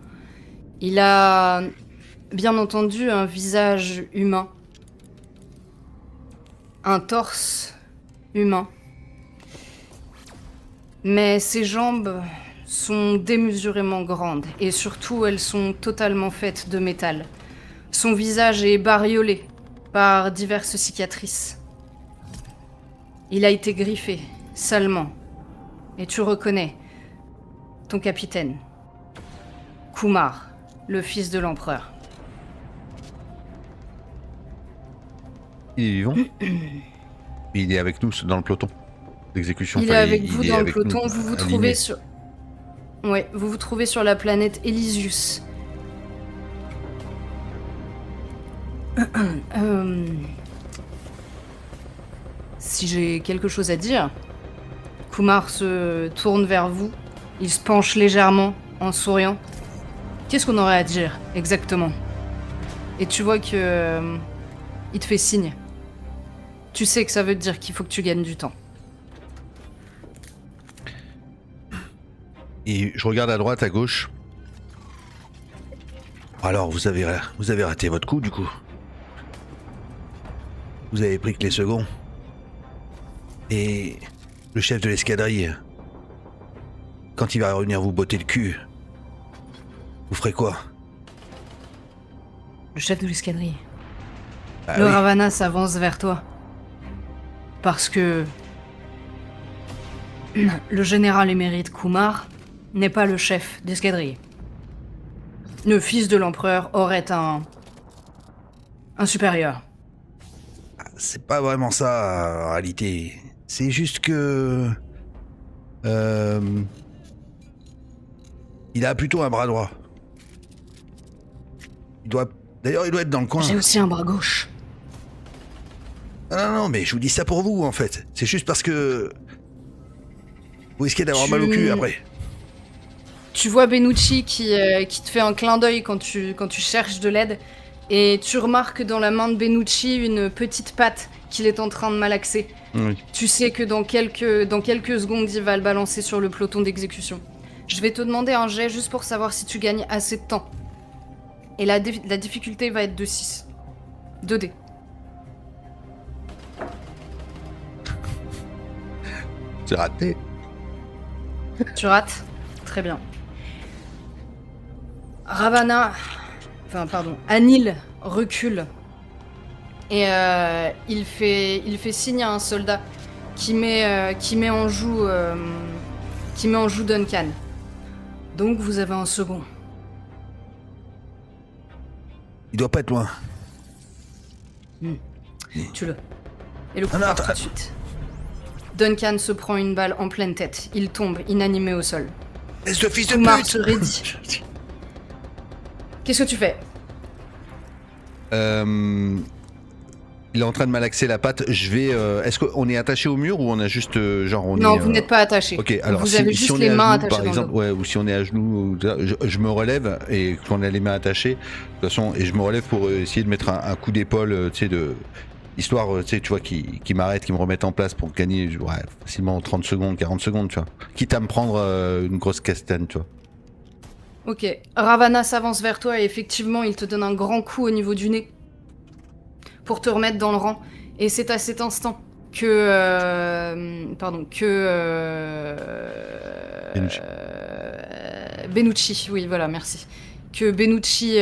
Il a, bien entendu, un visage humain, un torse humain, mais ses jambes sont démesurément grandes, et surtout elles sont totalement faites de métal. Son visage est bariolé par diverses cicatrices. Il a été griffé, salement. Et tu reconnais ton capitaine, Kumar, le fils de l'empereur. Il est vivant? Il est avec nous dans le peloton d'exécution. Il est Enfin, avec vous dans le avec peloton. nous, Vous vous aligné. trouvez sur... Ouais, vous vous trouvez sur la planète Elysius. Si j'ai quelque chose à dire, Kumar se tourne vers vous. Il se penche légèrement en souriant. Qu'est-ce qu'on aurait à dire exactement? Et tu vois que il te fait signe. Tu sais que ça veut dire qu'il faut que tu gagnes du temps. Et je regarde à droite, à gauche. Alors, vous avez raté votre coup, du coup. Vous avez pris que les seconds. Et le chef de l'escadrille, quand il va revenir vous botter le cul, vous ferez quoi? Le chef de l'escadrille. Ah Le oui. Ravana s'avance vers toi. Parce que le général émérite Kumar n'est pas le chef d'escadrille. Le fils de l'empereur aurait un supérieur. C'est pas vraiment ça, en réalité. C'est juste que... il a plutôt un bras droit. D'ailleurs, il doit être dans le coin. J'ai aussi un bras gauche. Non, mais je vous dis ça pour vous, en fait. C'est juste parce que... vous risquez d'avoir mal au cul, après. Tu vois Benucci qui te fait un clin d'œil quand tu cherches de l'aide. Et tu remarques dans la main de Benucci une petite patte qu'il est en train de malaxer. Oui. Tu sais que dans quelques secondes, il va le balancer sur le peloton d'exécution. Je vais te demander un jet juste pour savoir si tu gagnes assez de temps. Et la difficulté va être de 6. 2 dés. C'est raté. Tu rates? Très bien. Anil recule. Et il fait signe à un soldat qui met en joue Duncan. Donc vous avez un second. Il doit pas être loin. Tue-le. Et le coup non, part attends. tout de suite. Duncan se prend une balle en pleine tête. Il tombe inanimé au sol. Laisse le fils de Kumar pute. se raidit. Qu'est-ce que tu fais? Il est en train de malaxer la patte. Je vais. Est-ce qu'on est attaché au mur ou on a juste genre on Non, est. vous n'êtes pas attaché. Ok, alors vous si, avez si juste on les est à mains genoux, attachées par dans le exemple, dos. ouais, ou si on est à genoux, je me relève et qu'on a les mains attachées, de toute façon, et je me relève pour essayer de mettre un coup d'épaule, tu sais, de histoire, tu vois, qui m'arrête, qui me remette en place pour gagner, facilement 30 secondes, 40 secondes, tu vois. Quitte à me prendre une grosse castagne, tu vois. Ok, Ravana s'avance vers toi et effectivement, il te donne un grand coup au niveau du nez pour te remettre dans le rang. Et c'est à cet instant que... Benucci. Benucci, oui, voilà, merci. Que Benucci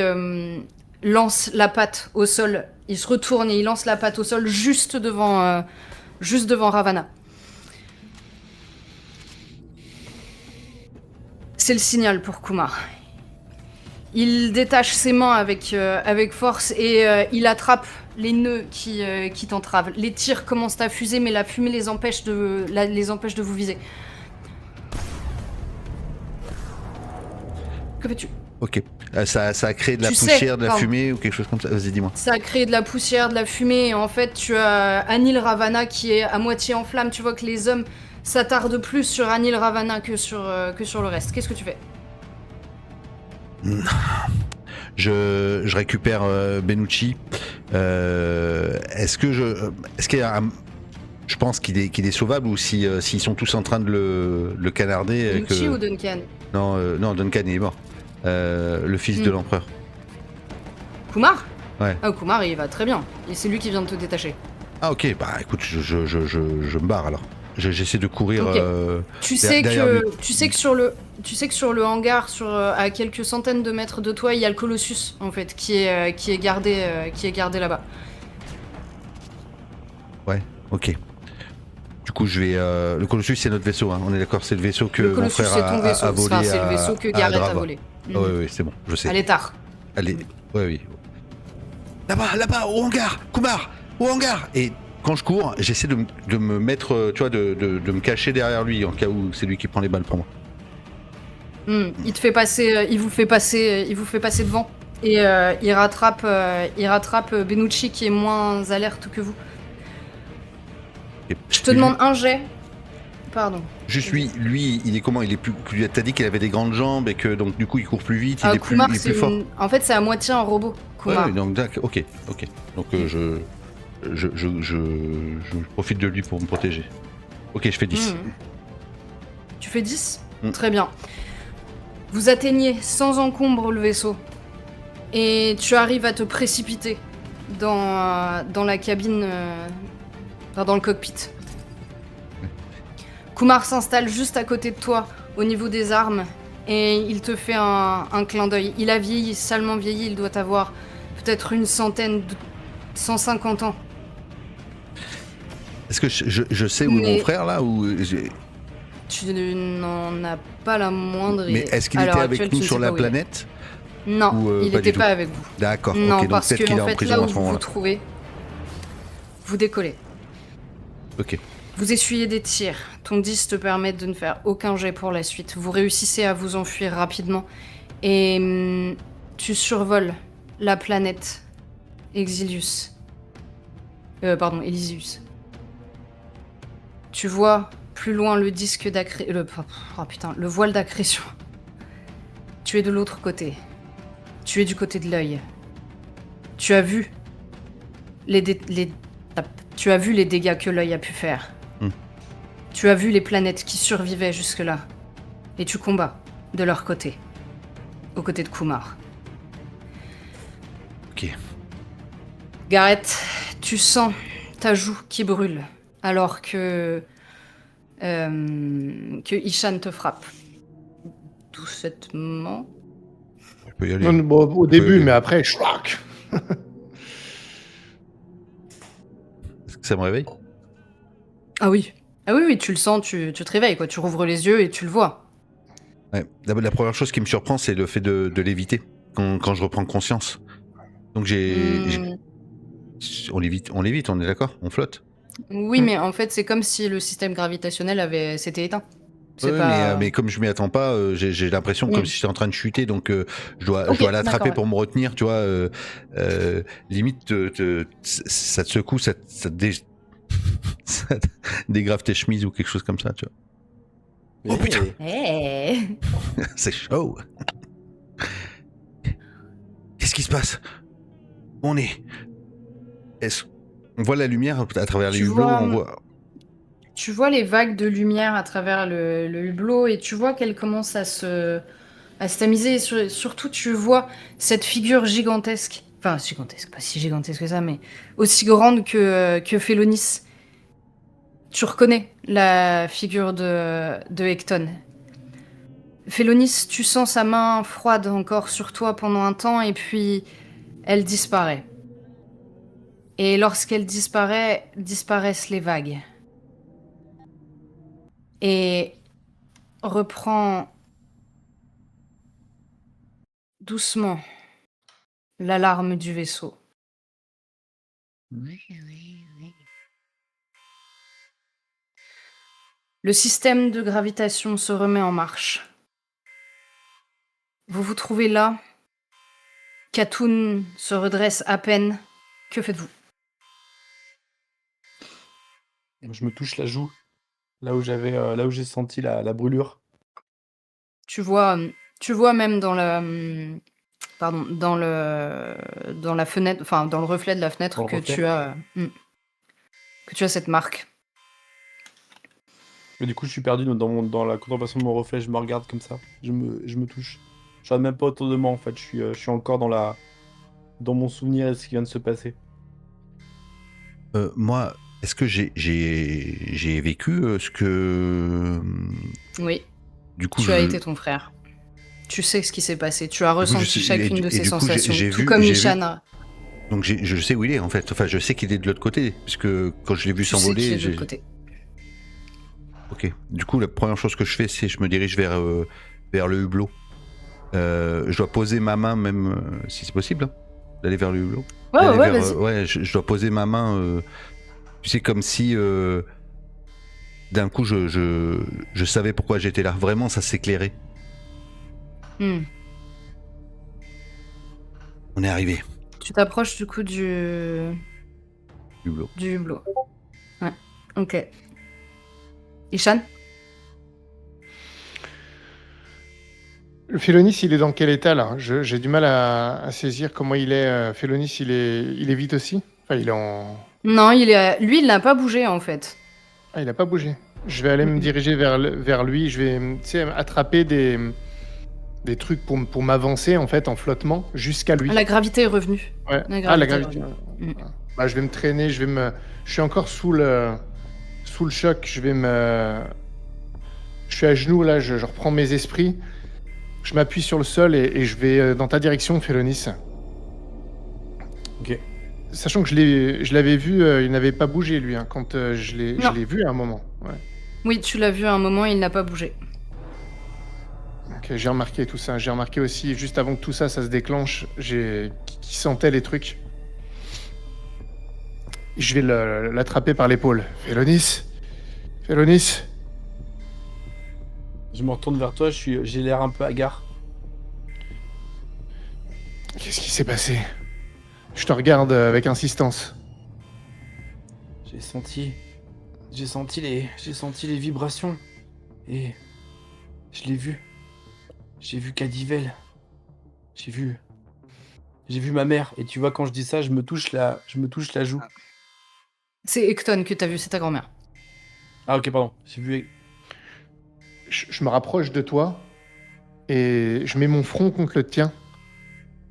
lance la patte au sol. Il se retourne et il lance la patte au sol juste devant Ravana. C'est le signal pour Kumar. Il détache ses mains avec force et il attrape les nœuds qui t'entravent. Les tirs commencent à fuser, mais la fumée les empêche de vous viser. Que fais-tu ? Ok. Ça a créé de la Tu sais, poussière, de la pardon. fumée ou quelque chose comme ça. Vas-y, dis-moi. Ça a créé de la poussière, de la fumée, et en fait, tu as Anil Ravana qui est à moitié en flamme. Tu vois que les hommes s'attardent plus sur Anil Ravana que sur le reste. Qu'est-ce que tu fais ? Je récupère Benucci. Est-ce qu'il y a je pense qu'il est sauvable ou s'ils sont tous en train de le canarder. Benucci ou Duncan ? Non, Duncan il est mort. Le fils de l'empereur. Kumar ? Ouais. Ah, Kumar, il va très bien. Et c'est lui qui vient de te détacher. Ah ok, bah écoute, je me barre alors. J'essaie de courir. Ok. Tu sais derrière lui. que sur le hangar, à quelques centaines de mètres de toi, il y a le Colossus en fait qui est gardé là-bas. Ouais, ok. Du coup, je vais. Le Colossus, c'est notre vaisseau. Hein. On est d'accord, c'est le vaisseau que Le mon Colossus, frère c'est ton vaisseau. a volé. Enfin, c'est le vaisseau que Gareth a Drava. volé. Ah, ouais, c'est bon, je sais. Allez, tard. Allez, ouais, oui. Là-bas, au hangar, Kumar, au hangar. Et quand je cours, j'essaie de me mettre, tu vois, de me cacher derrière lui en cas où c'est lui qui prend les balles pour moi. Il vous fait passer devant et il rattrape Benucci qui est moins alerte que vous. Et Je te demande un jet. Pardon. Juste lui, il est comment? Il est plus. T'as dit qu'il avait des grandes jambes et que donc du coup il court plus vite, Kumar, il est plus fort. En fait, c'est à moitié un robot. Kumar. Ouais, donc d'accord, ok. Donc je profite de lui pour me protéger. Ok, je fais 10. Tu fais 10 ? Très bien. Vous atteignez sans encombre le vaisseau. Et tu arrives à te précipiter dans la cabine, dans le cockpit. Kumar s'installe juste à côté de toi, au niveau des armes, et il te fait un clin d'œil. Il a vieilli, salement vieilli, il doit avoir peut-être 150 ans. Est-ce que je sais où est mon frère là ou Tu n'en as pas la moindre idée. Mais est-ce qu'il était avec nous sur la planète? Non, ou, il n'était pas avec vous. D'accord, Non, ok, donc parce peut-être que qu'il est en en fait, prison là à où ce vous moment-là. vous trouvez, vous décollez. Ok. Vous essuyez des tirs. Ton 10 te permet de ne faire aucun jet pour la suite. Vous réussissez à vous enfuir rapidement. Et tu survoles la planète Elysius. Elysius. Tu vois plus loin le disque d'accrétion. Le voile d'accrétion. Tu es de l'autre côté. Tu es du côté de l'œil. Tu as vu les dégâts que l'œil a pu faire. Tu as vu les planètes qui survivaient jusque-là. Et tu combats de leur côté. Aux côtés de Kumar. Ok. Gareth, tu sens ta joue qui brûle. Alors que Ishan te frappe. Doucettement. Je peux y aller. Non, bon, au début, mais après, schwack. Est-ce que ça me réveille? Ah oui, tu le sens, tu te réveilles, quoi. Tu rouvres les yeux et tu le vois. Ouais. La première chose qui me surprend, c'est le fait de l'éviter quand je reprends conscience. Donc on l'évite, on est d'accord? On flotte? Oui, mais en fait, c'est comme si le système gravitationnel s'était éteint. C'est Ouais, pas... mais comme je m'y attends pas, j'ai l'impression comme si j'étais en train de chuter, donc je Ok, dois l'attraper d'accord, pour me retenir, tu vois. Limite, ça te secoue, ça te dégrave tes chemises ou quelque chose comme ça, tu vois. Oh, putain. ouais. Hey. C'est chaud. Qu'est-ce qui se passe? Où on est? On voit la lumière à travers les Tu hublots, vois, on voit. Tu vois les vagues de lumière à travers le hublot et tu vois qu'elles commencent à se tamiser. Et surtout, tu vois cette figure gigantesque. Enfin, gigantesque, pas si gigantesque que ça, mais aussi grande que Félonis. Tu reconnais la figure de Hecton. Félonis, tu sens sa main froide encore sur toi pendant un temps et puis elle disparaît. Et lorsqu'elle disparaît, disparaissent les vagues. Et reprend doucement l'alarme du vaisseau. Le système de gravitation se remet en marche. Vous vous trouvez là. Katoun se redresse à peine. Que faites-vous? Je me touche la joue, là où j'ai senti la brûlure. Tu vois même dans la fenêtre, enfin dans le reflet de la fenêtre Dans le que reflet. tu as cette marque. Mais du coup, je suis perdu dans la contemplation de mon reflet. Je me regarde comme ça. Je me touche. Je regarde même pas autour de moi en fait. Je suis encore dans mon souvenir et ce qui vient de se passer. Moi, est-ce que j'ai vécu ce que. Oui, Du coup, tu as été ton frère. Tu sais ce qui s'est passé. Tu as Du coup, je ressenti sais- chacune et de du- et ces du coup, sensations. j'ai Tout vu- comme j'ai vu- Nishan. Donc je sais où il est en fait. Enfin, je sais qu'il est de l'autre côté, puisque quand je l'ai vu Tu sais qui est s'envoler, de l'autre côté. Ok. Du coup, la première chose que je fais, c'est je me dirige vers le hublot. Je dois poser ma main, même si c'est possible, hein, d'aller vers le hublot. Ouais, D'aller ouais, vers, vas-y. ouais, je dois poser ma main. Tu sais, comme si d'un coup je savais pourquoi j'étais là. Vraiment, ça s'éclairait. Hmm. On est arrivé. Tu t'approches du coup du Hublot. hublot. Ouais, ok. Ishan? Le Félonis, il est dans quel état là? J'ai du mal à saisir comment il est. Félonis, il est vite aussi? Enfin, il est en. Non, lui, il n'a pas bougé en fait. Ah, il a pas bougé. Je vais aller me diriger vers lui. Je vais, tu sais, attraper des trucs pour m'avancer en fait en flottement jusqu'à lui. La gravité est revenue. Ouais. La Ah, la gravité gravité. est revenue. Bah, je vais me traîner. Je suis encore sous le choc. Je suis à genoux là. Je reprends mes esprits. Je m'appuie sur le sol et je vais dans ta direction, Félonis. Ok. Sachant que je l'avais vu, il n'avait pas bougé lui, hein, quand je Non. l'ai vu à un moment. Ouais. Oui, tu l'as vu à un moment, il n'a pas bougé. Ok, j'ai remarqué tout ça. J'ai remarqué aussi, juste avant que tout ça, ça se déclenche, qui sentait les trucs. Je vais l'attraper par l'épaule. Félonis, Félonis. Je me retourne vers toi. J'ai l'air un peu hagard. Qu'est-ce qui s'est passé? Je te regarde avec insistance. J'ai senti les vibrations et je l'ai vu. J'ai vu Cadivel. J'ai vu ma mère. Et tu vois, quand je dis ça, je me touche la joue. C'est Hecton que t'as vu, c'est ta grand-mère. Ah ok, pardon. J'ai vu. Je me rapproche de toi et je mets mon front contre le tien.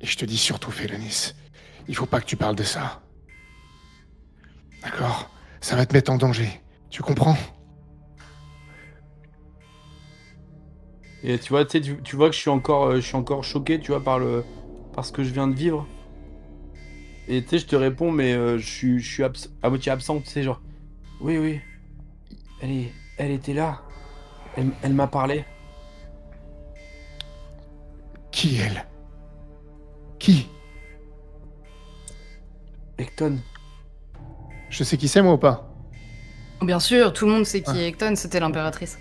Et je te dis surtout, Félonis, il faut pas que tu parles de ça. D'accord? Ça va te mettre en danger. Tu comprends? Et tu vois, tu vois que je suis encore choqué, tu vois, par ce que je viens de vivre. Et tu sais, je te réponds, mais je suis à moitié absent, tu sais, genre. Oui, oui. Elle était là. Elle m'a parlé. Qui elle? Qui? Hecton. Je sais qui c'est, moi, ou pas? Bien sûr, tout le monde sait qui Ah. est Hecton, c'était l'impératrice.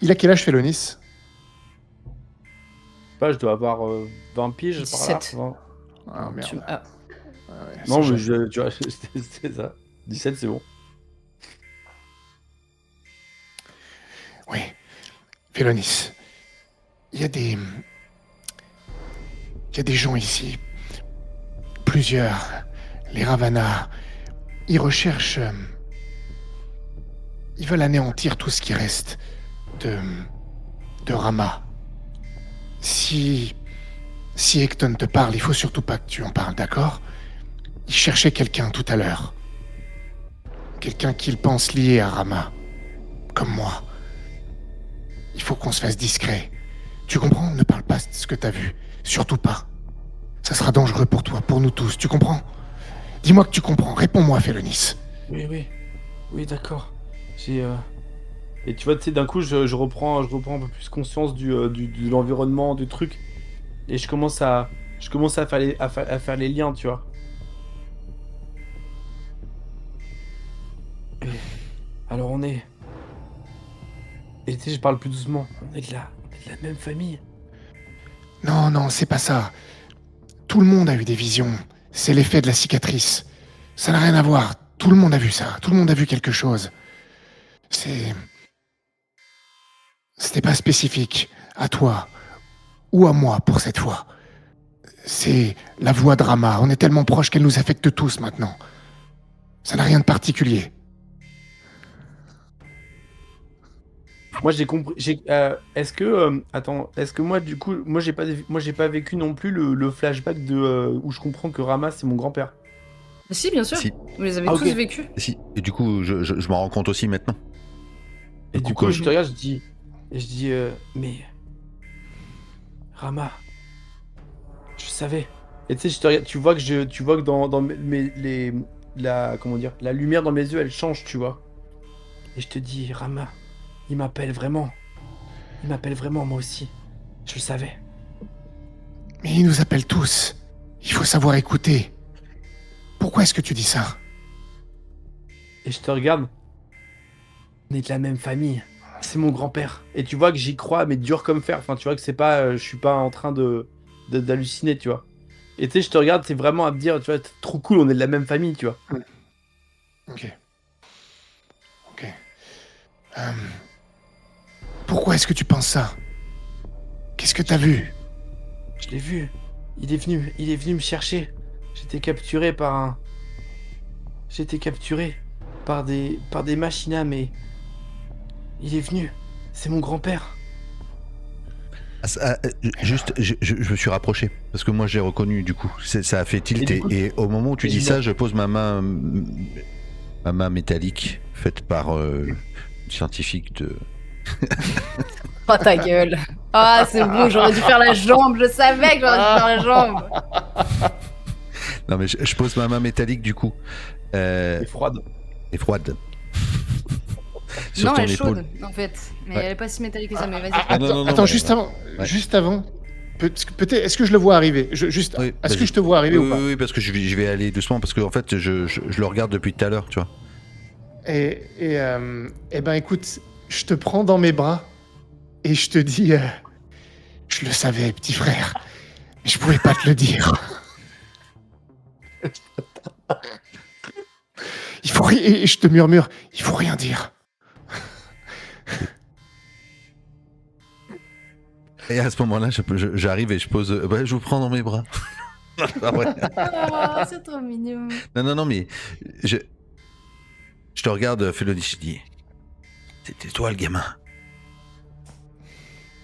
Il a quel âge, Félonis? Pas, je dois avoir 20 piges par là. 17. 20. Ah, merde. Ah, Ah ouais, Non, c'est mais jeune. tu vois, c'était ça. 17, c'est bon. Oui. Félonis, il y a des... Il y a des gens ici. Plusieurs. Les Ravana. Ils recherchent... Ils veulent anéantir tout ce qui reste de Rama. Si Ekton te parle, il faut surtout pas que tu en parles, d'accord? Il cherchait quelqu'un tout à l'heure. Quelqu'un qu'il pense lié à Rama. Comme moi. Il faut qu'on se fasse discret. Tu comprends? Ne parle pas de ce que t'as vu. Surtout pas. Ça sera dangereux pour toi, pour nous tous, tu comprends? Dis-moi que tu comprends, réponds-moi, Félonis. Oui. Oui, d'accord. J'ai. Et tu vois, tu sais, d'un coup, je reprends un peu plus conscience de l'environnement, du truc. Et je commence à à faire les liens, tu vois. Et alors on est. Et tu sais, je parle plus doucement. On est de la même famille. Non, c'est pas ça. Tout le monde a eu des visions. C'est l'effet de la cicatrice. Ça n'a rien à voir. Tout le monde a vu ça. Tout le monde a vu quelque chose. C'était pas spécifique à toi ou à moi pour cette fois. C'est la voix de Rama. On est tellement proches qu'elle nous affecte tous maintenant. Ça n'a rien de particulier. Moi j'ai compris. Est-ce que attends, est-ce que moi du coup, j'ai pas vécu non plus le flashback de où je comprends que Rama c'est mon grand-père. si, bien sûr. Si, Vous les avez Ah, tous ok. vécus. si. Et du coup, je m'en rends compte aussi maintenant. Et du coup, coup, je te regarde, je dis, mais Rama, je savais. Et tu sais, je te regarde, tu vois que dans comment dire, la lumière dans mes yeux, elle change, tu vois. Et je te dis, Rama, il m'appelle vraiment. Il m'appelle vraiment, moi aussi. Je le savais. Mais ils nous appellent tous. Il faut savoir écouter. Pourquoi est-ce que tu dis ça? Et je te regarde. On est de la même famille. C'est mon grand-père. Et tu vois que j'y crois, mais dur comme fer. Enfin, tu vois que c'est pas, je suis pas en train d'halluciner, tu vois. Et tu sais, je te regarde, c'est vraiment à me dire, tu vois, c'est trop cool, on est de la même famille, tu vois. Ok. Pourquoi est-ce que tu penses ça? Qu'est-ce que t'as vu? Je l'ai vu. Il est venu me chercher. J'étais capturé par des machines, mais il est venu. C'est mon grand-père. Juste, je me suis rapproché parce que moi j'ai reconnu du coup. Ça a fait tilt Et du coup, et au moment où tu et dis je ça, me- je pose ma main métallique faite par une scientifique de. Oh ta gueule. Ah, c'est bon, j'aurais dû faire la jambe. Je savais que j'aurais dû faire la jambe. Non mais je pose ma main métallique du coup. Elle est froide. Et froide. Sur Non, ton elle est épaule. chaude, en fait. Mais Ouais. elle est pas si métallique que ça, mais vas-y. Ah, non, Attends, mais- juste avant. Ouais. Juste avant. Peut-être. Est-ce que je le vois arriver? Juste. Oui, Est-ce que vas-y. je te vois arriver ou pas? Oui, parce que je vais aller doucement parce que en fait je le regarde depuis tout à l'heure, tu vois. Et ben écoute, je te prends dans mes bras et je te dis, je le savais, petit frère, mais je pouvais pas te le dire. Et je te murmure, il faut rien dire. Et à ce moment-là, j'arrive et je pose. Je vous prends dans mes bras. Pas vrai. Oh, c'est trop mignon. Non, mais je te regarde, Félonis, je dis, c'était toi le gamin.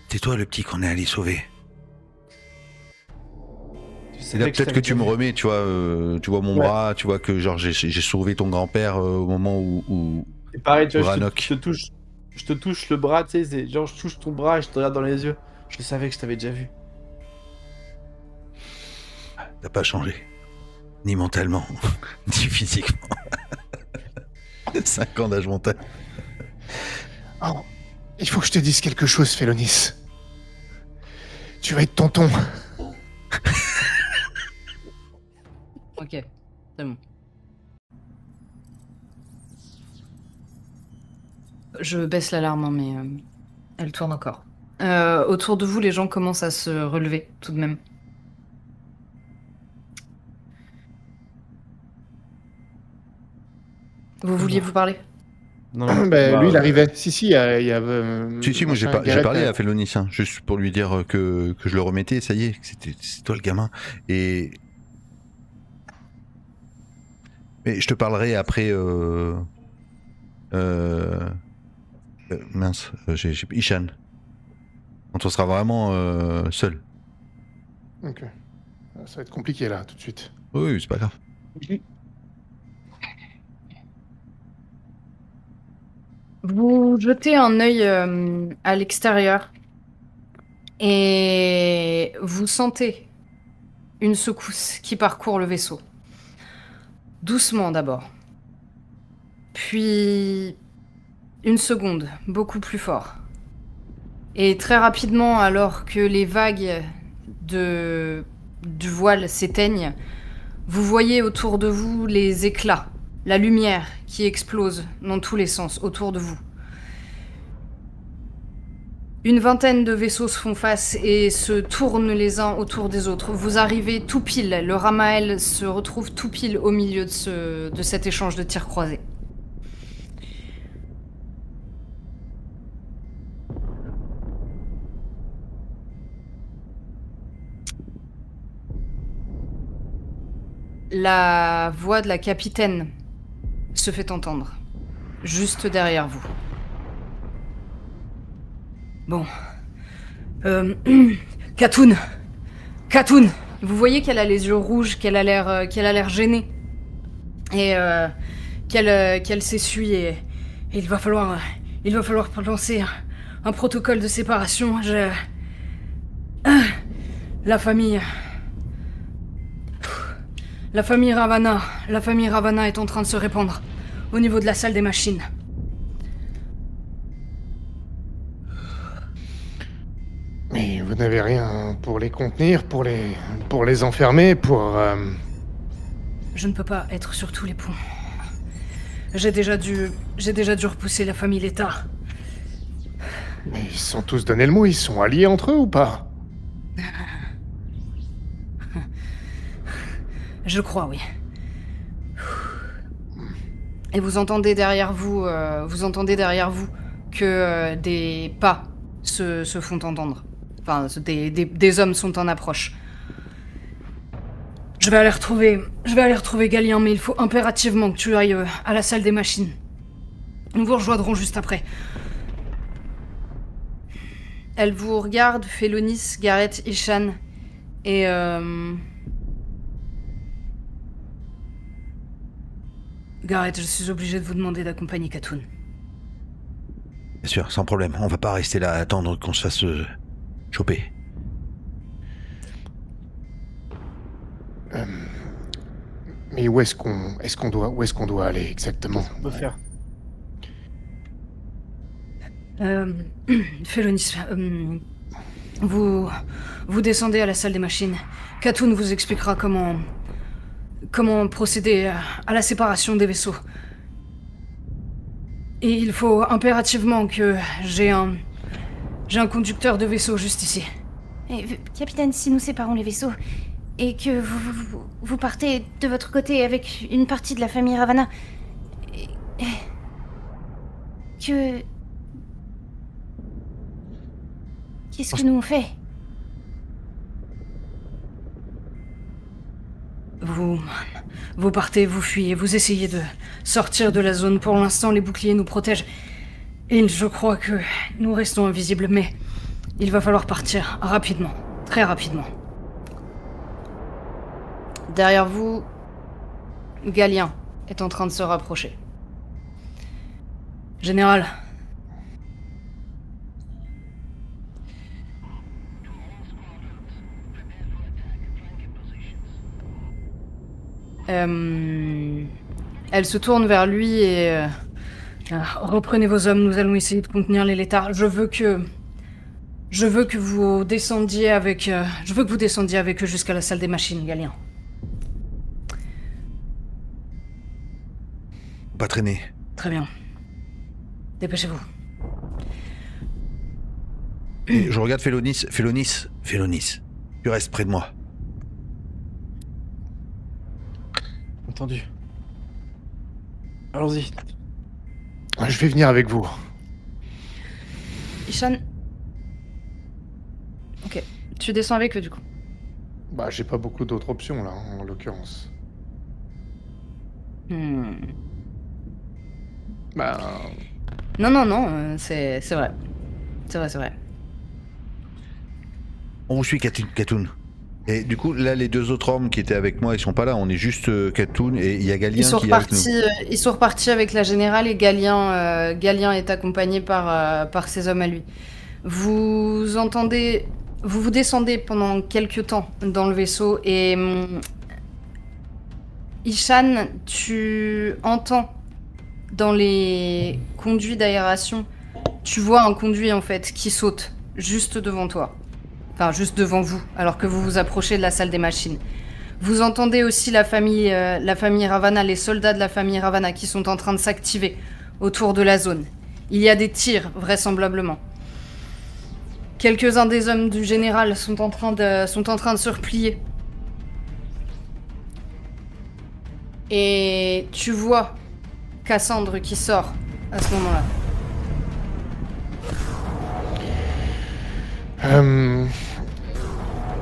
C'est toi le petit qu'on est allé sauver. Et là, peut-être que tu me remets, tu vois mon Ouais. bras, tu vois que genre j'ai sauvé ton grand-père au moment où Et pareil, tu vois, Rannoch. je te touche le bras, tu sais, genre je touche ton bras et je te regarde dans les yeux. Je savais que je t'avais déjà vu. t'as pas changé, ni mentalement, ni physiquement. 5 ans d'âge mental. Oh, il faut que je te dise quelque chose, Félonis. Tu vas être tonton. Ok, c'est bon. Je baisse l'alarme, hein, mais Elle tourne encore. Autour de vous, les gens commencent à se relever, tout de même. Vous vouliez vous parler? Non, non. Bah, lui, il Bah, arrivait. Si, il y a. Si, moi j'ai machin, j'ai Gareth, parlé à Félonis, hein, juste pour lui dire que je le remettais, ça y est, que c'est toi le gamin. Et. Mais je te parlerai après. Mince, j'ai Ishan. Quand on sera vraiment seul. Ok. Ça va être compliqué là, tout de suite. Oui, c'est pas grave. Vous jetez un œil à l'extérieur et vous sentez une secousse qui parcourt le vaisseau. Doucement d'abord. Puis une seconde, beaucoup plus fort. Et très rapidement, alors que les vagues du voile s'éteignent, vous voyez autour de vous les éclats, la lumière qui explose dans tous les sens autour de vous. Une vingtaine de vaisseaux se font face et se tournent les uns autour des autres. Vous arrivez tout pile, le Ramael se retrouve tout pile au milieu de cet échange de tirs croisés. La voix de la capitaine se fait entendre, juste derrière vous. Bon. Katoun! Katoun! Vous voyez qu'elle a les yeux rouges, qu'elle a l'air gênée. Et qu'elle s'essuie et il va falloir lancer un protocole de séparation. La famille Ravana est en train de se répandre au niveau de la salle des machines. Mais vous n'avez rien pour les contenir, pour les enfermer, pour... Je ne peux pas être sur tous les ponts. J'ai déjà dû repousser la famille Létard. Mais ils se sont tous donné le mot, ils sont alliés entre eux ou pas? Je crois, oui. Et vous entendez derrière vous que des pas se font entendre. Enfin, des hommes sont en approche. Je vais aller retrouver Galien, mais il faut impérativement que tu ailles à la salle des machines. Nous vous rejoindrons juste après. Elle vous regarde, Félonis, Gareth, Ishan, et Gareth, je suis obligé de vous demander d'accompagner Katoun. Bien sûr, sans problème. On va pas rester là à attendre qu'on se fasse choper. Mais où est-ce qu'on doit aller exactement? on peut faire. Félonis, vous descendez à la salle des machines. Katoun vous expliquera comment procéder à la séparation des vaisseaux. Et il faut impérativement que j'ai un conducteur de vaisseau juste ici. Capitaine, si nous séparons les vaisseaux et que vous partez de votre côté avec une partie de la famille Ravana, qu'est-ce que nous on fait? Vous partez, vous fuyez, vous essayez de sortir de la zone. Pour l'instant, les boucliers nous protègent. Et je crois que nous restons invisibles, mais il va falloir partir rapidement, très rapidement. Derrière vous, Galien est en train de se rapprocher. Général. Elle se tourne vers lui et... reprenez vos hommes, nous allons essayer de contenir les létards. Je veux que vous descendiez avec eux jusqu'à la salle des machines, Galien. Pas traîner. Très bien. Dépêchez-vous. Et je regarde Félonis. Félonis, tu restes près de moi. Entendu. Allons-y. Je vais venir avec vous. Ishan. Ok, tu descends avec eux du coup. Bah, j'ai pas beaucoup d'autres options là, en l'occurrence. Bah, Non, c'est vrai. C'est vrai. On vous suit, Katoun. Et du coup, là, les deux autres hommes qui étaient avec moi, ils sont pas là. On est juste Katoun et il y a Galien qui est avec nous. Ils sont repartis avec la générale et Galien est accompagné par ses hommes à lui. Vous descendez pendant quelques temps dans le vaisseau et Ishan, tu entends dans les conduits d'aération, tu vois un conduit en fait qui saute juste devant toi. Enfin, juste devant vous, alors que vous vous approchez de la salle des machines. Vous entendez aussi la famille Ravana, les soldats de la famille Ravana qui sont en train de s'activer autour de la zone. Il y a des tirs, vraisemblablement. Quelques-uns des hommes du général sont en train de se replier. Et tu vois Cassandre qui sort à ce moment-là.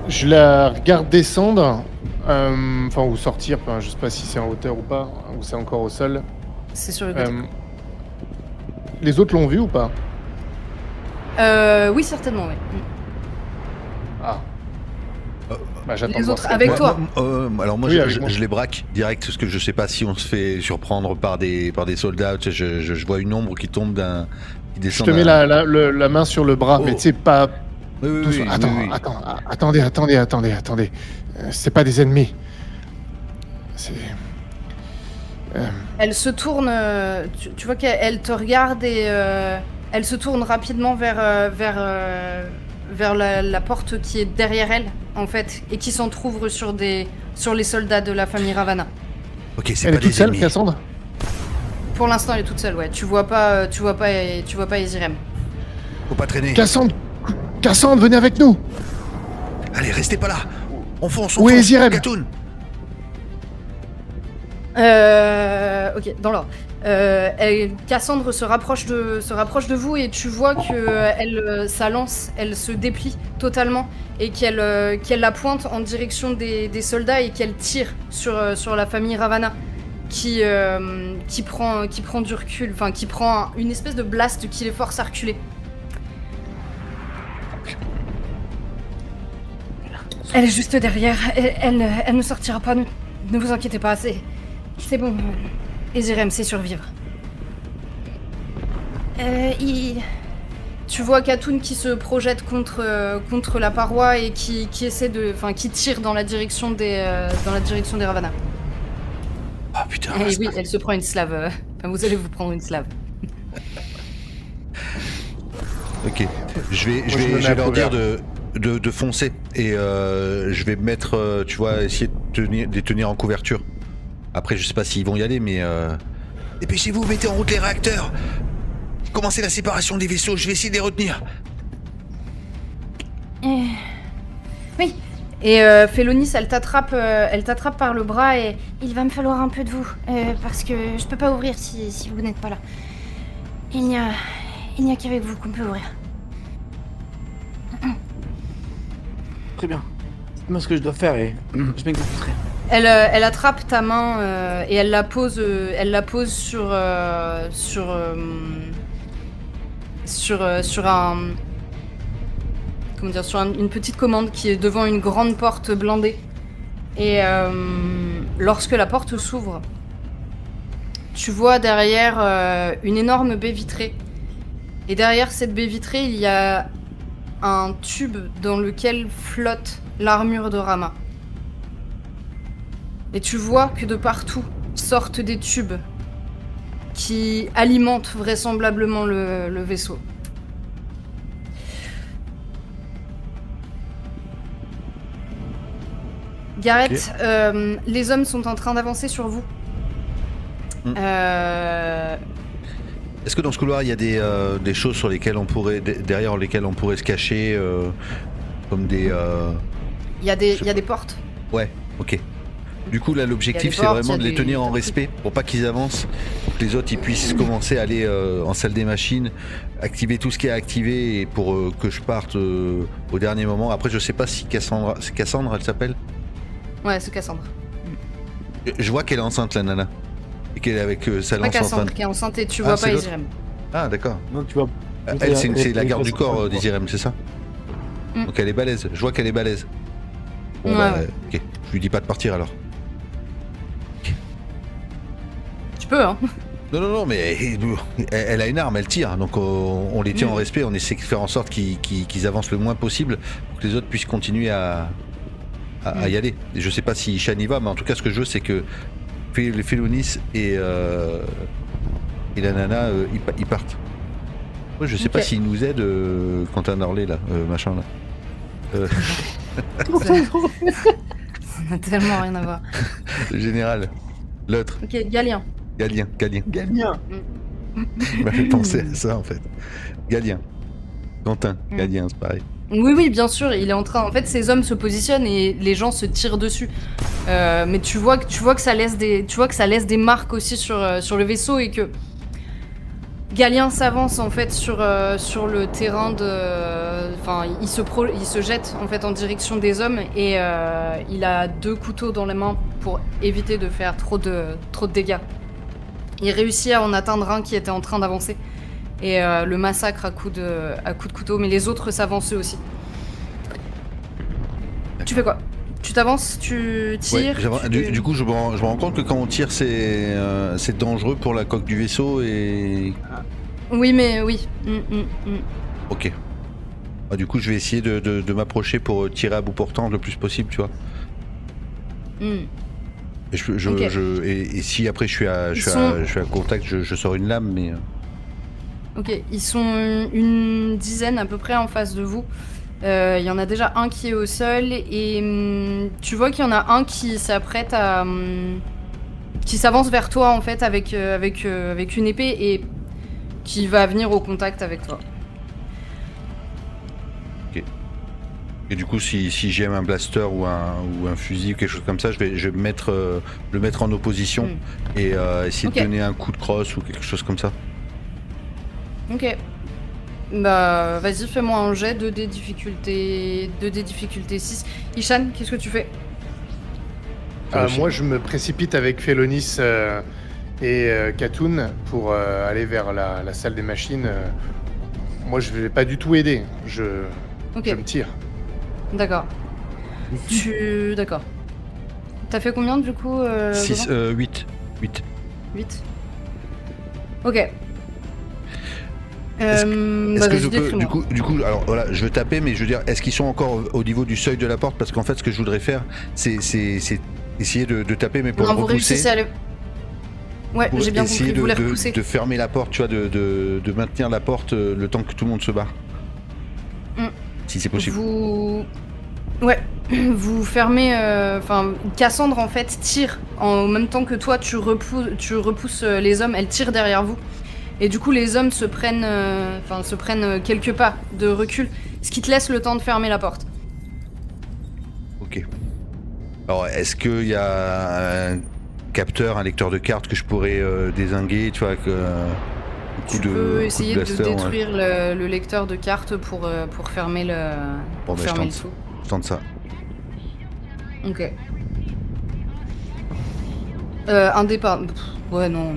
Je la regarde descendre, enfin ou sortir, enfin, je sais pas si c'est en hauteur ou pas, ou c'est encore au sol. C'est sur le côté. Les autres l'ont vu ou pas? Oui, certainement, oui. Ah. Bah, j'attends Les de voir autres ce qu'elle avec fait. toi. Alors moi, Oui, avec moi. je les braque direct parce que je sais pas si on se fait surprendre par des soldats. Tu sais, je vois une ombre qui tombe qui Je descend. te mets la main sur le bras, Oh. mais tu sais pas. Oui, Doucement. Attendez. C'est pas des ennemis. C'est. Elle se tourne, tu vois qu'elle te regarde et elle se tourne rapidement vers la porte qui est derrière elle, en fait, et qui s'entrouvre sur les soldats de la famille Ravana. Ok, c'est Elle pas est toute des seule, ennemis. Cassandre? Pour l'instant, elle est toute seule, ouais. Tu vois pas Ezirem. Faut pas traîner. Cassandre, venez avec nous. Allez, restez pas là. On fonce. Où est Ezirem? Katoun. Ok, dans l'ordre. Cassandre se rapproche de vous et tu vois que sa lance, elle se déplie totalement et qu'elle la pointe en direction des soldats et qu'elle tire sur la famille Ravana qui prend du recul, enfin qui prend une espèce de blast qui les force à reculer. Elle est juste derrière, elle ne sortira pas, ne vous inquiétez pas, c'est bon. Ezirem sait survivre. Tu vois Katoun qui se projette contre la paroi et qui tire dans la direction des Ravana. Ah putain. Et oui, elle se prend une slave. Vous allez vous prendre une slave. Ok. Je vais leur dire de foncer et je vais me mettre, tu vois, essayer de les tenir en couverture. Après, je sais pas s'ils vont y aller, mais dépêchez-vous, mettez en route les réacteurs. Commencez la séparation des vaisseaux, je vais essayer de les retenir. Oui, Et Félonis, elle t'attrape par le bras et... il va me falloir un peu de vous, parce que je peux pas ouvrir si vous n'êtes pas là. Il n'y a qu'avec vous qu'on peut ouvrir. Très bien. Dites-moi ce que je dois faire et je m'exécuterai. Elle attrape ta main et elle la pose sur une petite commande qui est devant une grande porte blindée. Et lorsque la porte s'ouvre, tu vois derrière une énorme baie vitrée. Et derrière cette baie vitrée, il y a un tube dans lequel flotte l'armure de Rama. Et tu vois que de partout sortent des tubes qui alimentent vraisemblablement le vaisseau. Gareth, les hommes sont en train d'avancer sur vous. Est-ce que dans ce couloir, il y a des choses sur lesquelles on pourrait, derrière lesquelles on pourrait se cacher, comme des... Il y a des portes. Ouais, ok. Du coup, là, l'objectif, Il y a des c'est portes, vraiment de il y a les tenir des- en respect pour pas qu'ils avancent, pour que les autres ils puissent commencer à aller en salle des machines, activer tout ce qui est activé et pour que je parte au dernier moment. Après, je sais pas si Cassandra, c'est Cassandra, elle s'appelle. Ouais, c'est Cassandre. Je vois qu'elle est enceinte, la nana, et qu'elle est avec sa Pas lance en train Cassandre de... qui est enceinte et tu Ah, vois c'est pas l'autre. Ezirem. Ah, d'accord. Non, tu vois. Elle, c'est la garde du corps Ouais. d'Izirem, c'est ça. Mm. Donc elle est balèze. Je vois qu'elle est balèze. Bon, Ouais, bah, ouais. ok. Je lui dis pas de partir alors. Tu peux, hein. Non, mais elle a une arme, elle tire, donc on les tient en Mm. respect, on essaie de faire en sorte qu'ils avancent le moins possible pour que les autres puissent continuer à y aller. Et je sais pas si Shan y va, mais en tout cas, ce que je veux, c'est que les Félonis et la nana, ils partent. Moi, je sais Ok. pas s'ils nous aident, Quentin Norley, là, machin, là. Ça n'a tellement rien à voir. Le général. L'autre, Ok, Galien. Galien. Galien. Il m'a fait penser à ça, en fait. Galien. Quentin, Mm. Galien, c'est pareil. Oui, bien sûr, il est en train. En fait, ces hommes se positionnent et les gens se tirent dessus. Mais tu vois que ça laisse des marques aussi sur le vaisseau et que Galien s'avance en fait sur le terrain de. Enfin, il se jette en fait en direction des hommes et il a 2 couteaux dans les mains pour éviter de faire trop de dégâts. Il réussit à en atteindre un qui était en train d'avancer. Et le massacre à coups de couteau, mais les autres s'avancent eux aussi. Tu fais quoi? Tu t'avances, tu tires Ouais, du coup, je me rends compte que quand on tire, c'est dangereux pour la coque du vaisseau et... Oui, mais oui. Ok. Ah, du coup, je vais essayer de m'approcher pour tirer à bout portant le plus possible, tu vois. Mm. Et, et si après je suis à contact, je sors une lame, mais... Ok, ils sont une dizaine à peu près en face de vous. Il y en a déjà un qui est au sol et tu vois qu'il y en a un qui s'apprête à... qui s'avance vers toi en fait avec une épée et qui va venir au contact avec toi. Et du coup, si j'aime un blaster ou un fusil ou quelque chose comme ça, je vais le mettre en opposition et essayer Ok. de donner un coup de crosse ou quelque chose comme ça. Ok. Bah, vas-y, fais-moi un jet 2D difficulté 6. Ishan, qu'est-ce que tu fais? Moi, je me précipite avec Félonis et Katoun pour aller vers la salle des machines. Moi, je vais pas du tout aider. Je Ok, me tire. d'accord. D'accord. T'as fait combien du coup 6, 8. 8. 8. Ok. Est-ce bah, que vas-y, je peux, décris-moi. du coup, alors voilà, je veux taper, mais je veux dire, est-ce qu'ils sont encore au niveau du seuil de la porte? Parce qu'en fait, ce que je voudrais faire, c'est essayer de taper, mais pour Non, vous repousser. réussissez à aller... Ouais, Pour j'ai bien compris, essayer vous voulez repousser. de fermer la porte, tu vois, de maintenir la porte le temps que tout le monde se barre. Mm. Si c'est possible. Vous... Ouais, vous fermez... Enfin, Cassandre, en fait, tire en même temps que toi, tu repousses les hommes, elle tire derrière vous. Et du coup, les hommes se prennent quelques pas de recul, ce qui te laisse le temps de fermer la porte. Ok. Alors, est-ce qu'il y a un capteur, un lecteur de cartes que je pourrais dézinguer, tu vois, avec un coup Tu de peux essayer de blaster, ouais. détruire le lecteur de cartes pour fermer le, Bon, pour bah, fermer le je tout. tente ça. Ok. Un départ. Ouais, non.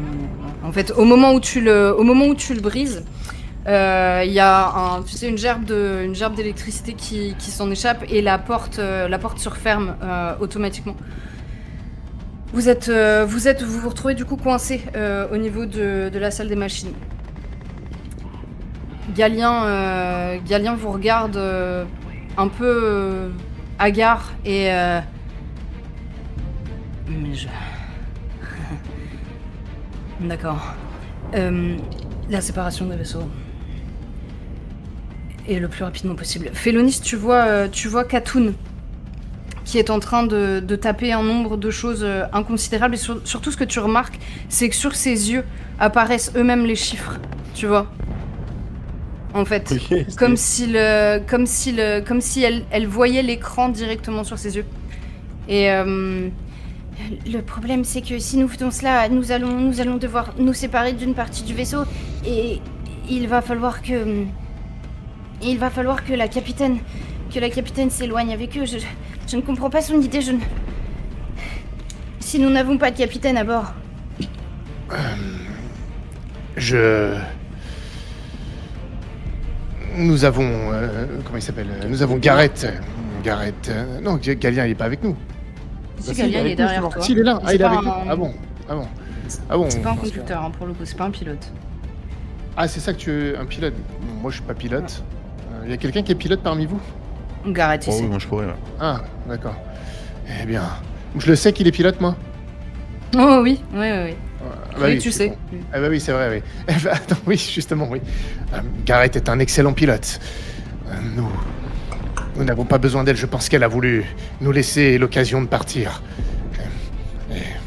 En fait, au moment où tu le brises, il y a une gerbe d'électricité qui s'en échappe et la porte se referme automatiquement. Vous vous retrouvez du coup coincé au niveau de la salle des machines. Galien vous regarde un peu hagard et mais je... D'accord. La séparation des vaisseaux. Et le plus rapidement possible. Félonis, tu vois Katoun qui est en train de taper un nombre de choses inconsidérables. Et surtout, ce que tu remarques, c'est que sur ses yeux apparaissent eux-mêmes les chiffres tu vois. En fait, Ok, c'est- comme si elle voyait l'écran directement sur ses yeux. Et Le problème, c'est que si nous faisons cela, nous allons devoir nous séparer d'une partie du vaisseau et il va falloir que la capitaine s'éloigne avec eux. Je ne comprends pas son idée. Si nous n'avons pas de capitaine à bord, Nous avons... comment il s'appelle Nous avons Gareth. Non, Galien, il est pas avec nous. si si, Galien, il est avec nous, derrière c'est toi. Si, il est là. Ah, C'est il est pas avec nous. un- Ah bon. Ah bon. C'est pas un parce que- conducteur, hein, pour le coup, c'est pas un pilote. Ah, c'est ça que tu es un pilote. Moi, je suis pas pilote. Il y a quelqu'un qui est pilote parmi vous? Gareth Oh ici. oui, moi je pourrais. Ouais. Ah, d'accord. Eh bien, je le sais qu'il est pilote, moi. Oh oui. Ah, bah Oui, tu c'est sais. bon. Ah bah oui, c'est vrai, oui. Eh bah, attends, oui, justement, oui. Gareth est un excellent pilote. Nous n'avons pas besoin d'elle. Je pense qu'elle a voulu nous laisser l'occasion de partir.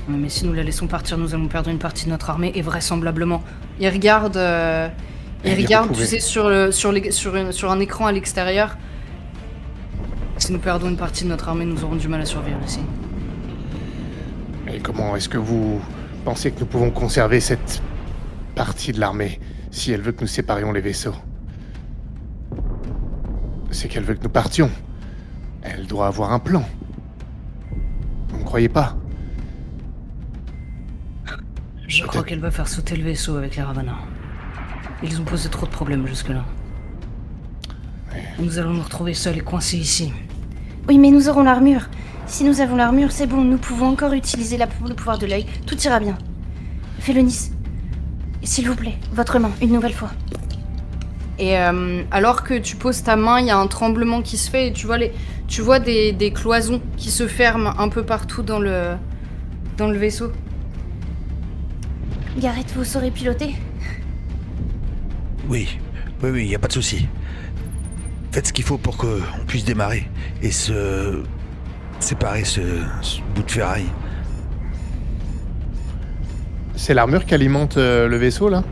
Mais si nous la laissons partir, nous allons perdre une partie de notre armée et vraisemblablement. Il regarde, Eh bien, tu vous pouvez. sais, sur un écran à l'extérieur. Si nous perdons une partie de notre armée, nous aurons du mal à survivre ici. Et comment est-ce que vous pensez que nous pouvons conserver cette partie de l'armée si elle veut que nous séparions les vaisseaux? C'est qu'elle veut que nous partions. Elle doit avoir un plan. Vous ne croyez pas? Je crois Peut-être. qu'elle va faire sauter le vaisseau avec les Ravana. Ils ont posé trop de problèmes jusque-là. Nous allons nous retrouver seuls et coincés ici. oui, mais nous aurons l'armure. Si nous avons l'armure, c'est bon. Nous pouvons encore utiliser le pouvoir de l'œil. Tout ira bien. Félonis, s'il vous plaît, votre main, une nouvelle fois. Et alors que tu poses ta main, il y a un tremblement qui se fait et tu vois des cloisons qui se ferment un peu partout dans le vaisseau. Gareth, vous saurez piloter? Oui, il n'y a pas de souci. Faites ce qu'il faut pour qu'on puisse démarrer et se séparer ce bout de ferraille. C'est l'armure qui alimente le vaisseau, là?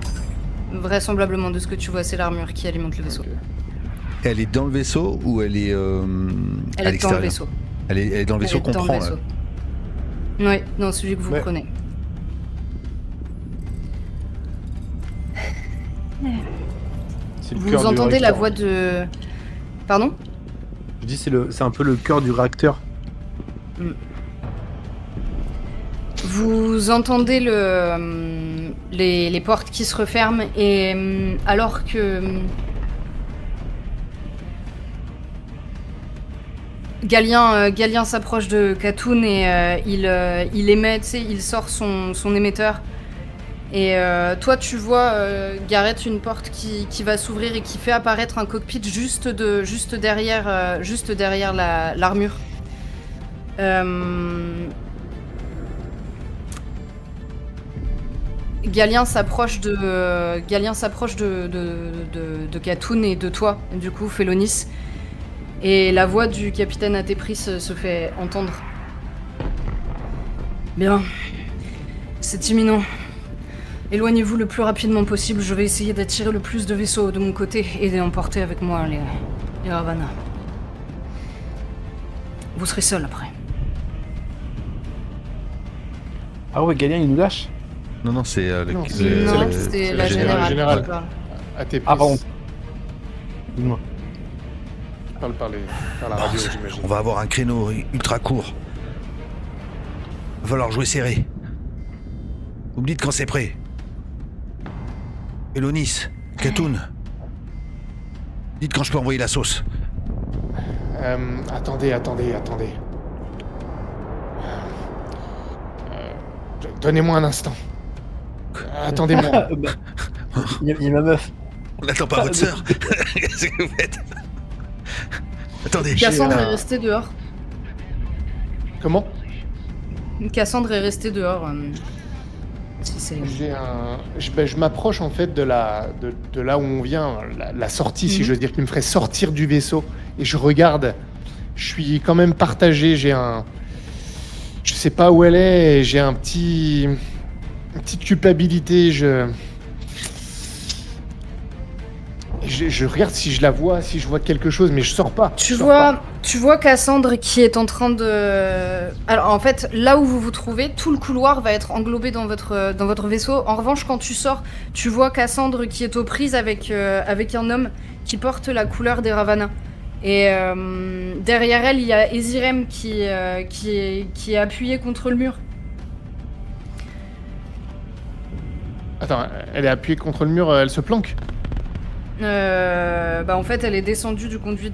Vraisemblablement, de ce que tu vois, c'est l'armure qui alimente le vaisseau. Elle est dans le vaisseau ou elle est Elle à est dans l'extérieur? le vaisseau. Elle est dans le vaisseau qu'on prend là. Oui, dans celui que vous Ouais. prenez. c'est le Vous cœur du entendez la réacteur. voix de... Pardon? Je dis c'est un peu le cœur du réacteur. Vous entendez les portes qui se referment et alors que Galien s'approche de Katoun et il émet, tu sais, il sort son émetteur. Et toi, tu vois, Gareth, une porte qui va s'ouvrir et qui fait apparaître un cockpit juste derrière l'armure. Galien s'approche de Katoun et de toi, du coup, Félonis. Et la voix du capitaine Atépris se fait entendre. Bien. C'est imminent. Éloignez-vous le plus rapidement possible. Je vais essayer d'attirer le plus de vaisseaux de mon côté et d'emporter avec moi les Ravana. Vous serez seul après. Ah ouais, Galien, il nous lâche. Non, c'est Non, le- c'est- Non, c'est c'est le la général. générale qui parle. À tes Ah pardon. Dis-moi. Parle par la radio, j'imagine. On va avoir un créneau ultra court. Va falloir jouer serré. Vous me dites quand c'est prêt. Elonis, Katoun. Dites quand je peux envoyer la sauce. Attendez. Donnez-moi un instant. Attendez-moi. Il y a ma meuf. On n'attend pas votre sœur. Qu'est-ce que vous faites? Attendez. Cassandre est restée dehors. Comment? Cassandre est restée dehors. Si c'est... Je m'approche en fait de là où on vient, la sortie, si Mhm. je veux dire, qui me ferait sortir du vaisseau. Et je regarde. Je suis quand même partagé. Je sais pas où elle est. Et j'ai une petite culpabilité. je regarde si je la vois, si je vois quelque chose, mais je sors pas. Tu je sors pas. vois Cassandre qui est en train de... Alors en fait, là où vous vous trouvez, tout le couloir va être englobé dans votre vaisseau. En revanche, quand tu sors, tu vois Cassandre qui est aux prises avec un homme qui porte la couleur des Ravana. Et derrière elle, il y a Ezirem qui est appuyé contre le mur. Attends, elle est appuyée contre le mur, elle se planque. En fait, elle est descendue du conduit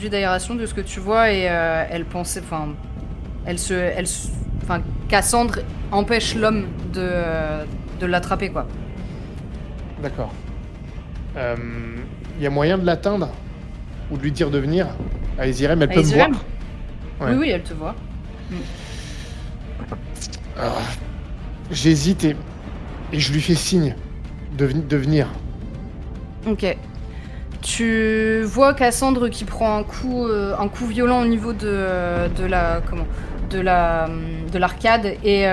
d'aération de ce que tu vois et elle pensait, Cassandre empêche l'homme de l'attraper quoi. D'accord. Il y a moyen de l'atteindre ou de lui dire de venir. À Ezirem, elle peut me voir. Ezirem Ouais. Oui, elle te voit. J'hésite et je lui fais signe de venir. Ok. Tu vois Cassandre qui prend un coup violent au niveau de l'arcade et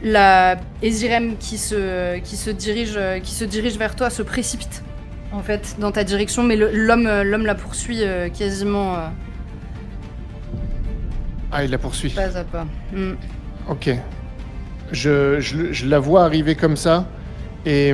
la Ezirem qui se dirige vers toi se précipite en fait dans ta direction, mais l'homme la poursuit quasiment Ah, il la poursuit. pas à pas. Ok. Je la vois arriver comme ça et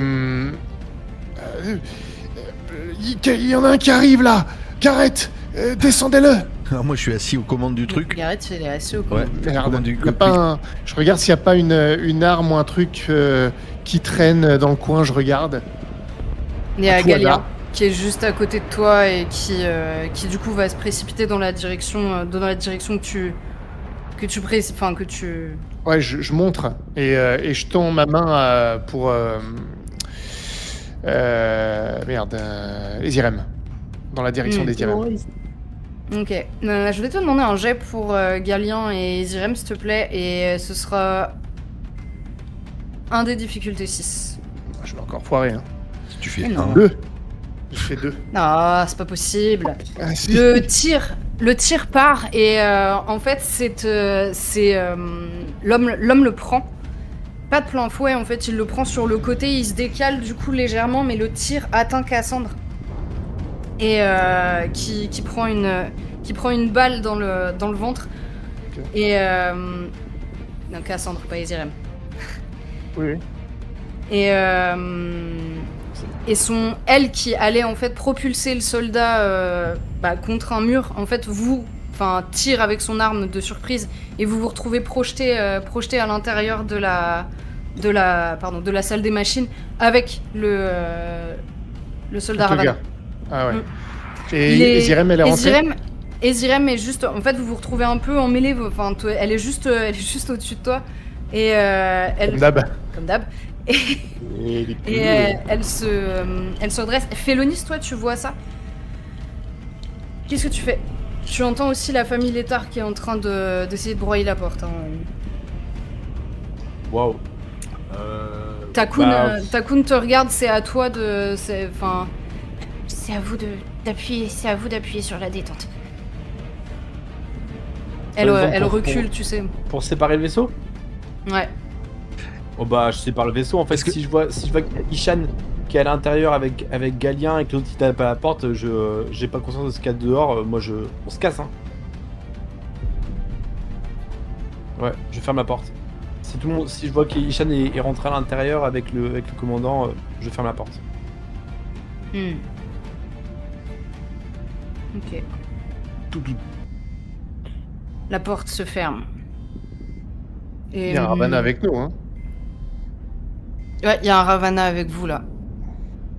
il y en a un qui arrive là. Gareth, descendez-le. Alors moi je suis assis aux commandes du truc. Gareth, elle est assez au Ouais. courant. Merde. Commande du Y a pas je regarde s'il n'y a pas une arme ou un truc qui traîne dans le coin. Je regarde. Il y a À tout Galien hasard. qui est juste à côté de toi et qui du coup va se précipiter dans la direction que tu Ouais, je montre et je tends ma main pour Ezirem, dans la direction d'Ezirem. Ok. Je vais te demander un jet pour Galien et Ezirem s'il te plaît et ce sera un des difficultés 6. Je vais encore foirer. Hein. Tu fais Mais non. un. 2. Je fais 2. Ah, c'est pas possible. Ah, si. Le tir part et en fait l'homme le prend. Pas de plein fouet en fait, il le prend sur le côté, il se décale du coup légèrement, mais le tir atteint Cassandre et qui prend une balle dans le ventre. Ok. Et non, Cassandre, pas Ezirem. Oui. Et elle qui allait en fait propulser le soldat contre un mur, en fait tire avec son arme de surprise et vous vous retrouvez projeté à l'intérieur de la salle des machines avec le soldat Avec le Ravana. gars. Ah ouais. Mm. Et Ezirem, elle est rentrée. Ezirem est juste, en fait vous vous retrouvez un peu en mêlée, elle est juste au-dessus de toi et elle Comme d'hab. comme d'hab. Elle se redresse. Félonis, toi, tu vois ça? Qu'est-ce que tu fais? Tu entends aussi la famille Létard qui est en train d'essayer de broyer la porte. Hein. Waouh. Takun te regarde, c'est à toi de... C'est à vous d'appuyer sur la détente. Elle Pour- recule, pour- tu sais. Pour séparer le vaisseau? Ouais. Oh bah je sépare le vaisseau en fait. Est-ce que- Si je vois Ishan qui est à l'intérieur avec Galien et que l'autre qui tape à la porte, j'ai pas conscience de ce qu'il y a dehors. On se casse hein. Ouais, je ferme la porte. Si je vois qu'Ishan est rentré à l'intérieur avec le commandant, je ferme la porte. Ok. Tout. La porte se ferme. Et, Il y a un Ravana avec nous. Hein. Ouais, il y a un Ravana avec vous là.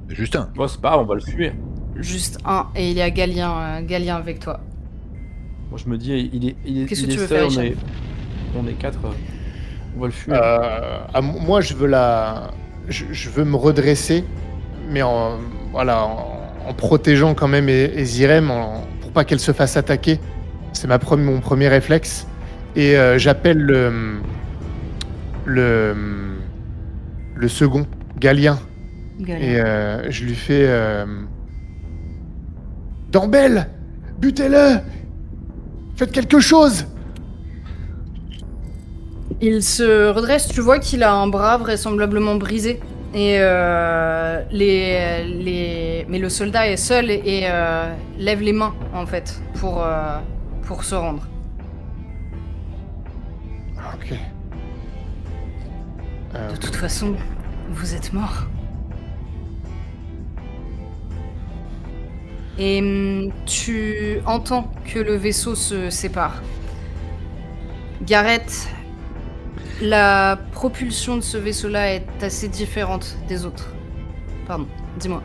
Juste un. Bon c'est pas grave, on va le fumer. Juste un. Et il y a Galien avec toi. Moi je me dis il est Qu'est-ce que il tu est veux seul, faire, Ishan on est 4. On va le fumer. Moi, je veux me redresser, mais en protégeant quand même Ezirem pour pas qu'elle se fasse attaquer. C'est mon premier réflexe. Et j'appelle le second, Galien. Et je lui fais... Dambel, butez-le! Faites quelque chose! Il se redresse, tu vois qu'il a un bras vraisemblablement brisé. Et mais le soldat est seul et lève les mains, en fait, pour se rendre. Ok. De toute façon, vous êtes mort. Et tu entends que le vaisseau se sépare. Gareth, la propulsion de ce vaisseau-là est assez différente des autres. Pardon, dis-moi.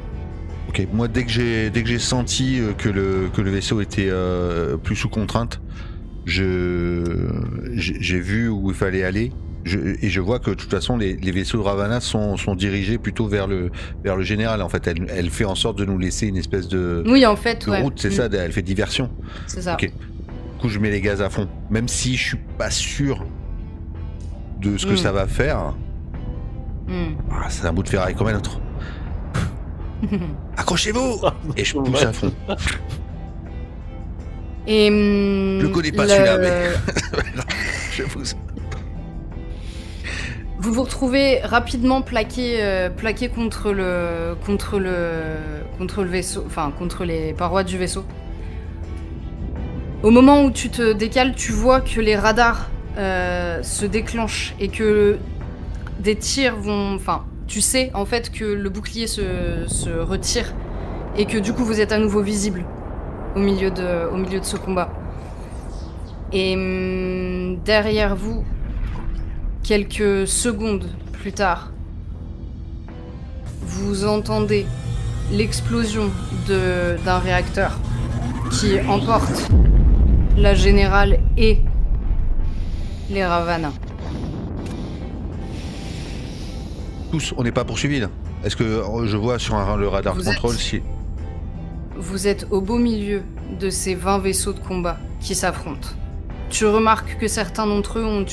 Ok, moi dès que j'ai senti que le vaisseau était plus sous contrainte, j'ai vu où il fallait aller. Et je vois que de toute façon les vaisseaux de Ravana sont dirigés plutôt vers le général. En fait, elle fait en sorte de nous laisser une espèce de, Oui, en fait, ouais. route, c'est ça, elle fait diversion. C'est ça. Ok. Du coup, je mets les gaz à fond. Même si je suis pas sûr de ce que ça va faire, c'est un bout de ferraille comme un autre. Accrochez-vous! Et je pousse à fond. Et Je le connais pas celui-là, mais je pousse. Vous vous retrouvez rapidement plaqué contre le vaisseau, enfin contre les parois du vaisseau. Au moment où tu te décales, tu vois que les radars se déclenchent et que des tirs vont... Enfin, tu sais en fait que le bouclier se retire et que du coup vous êtes à nouveau visible au milieu de ce combat. Et derrière vous, quelques secondes plus tard, vous entendez l'explosion d'un réacteur qui emporte la générale et les Ravana. Tous, on n'est pas poursuivis là. Est-ce que je vois sur le radar contrôle si... Vous êtes au beau milieu de ces 20 vaisseaux de combat qui s'affrontent. Tu remarques que certains d'entre eux ont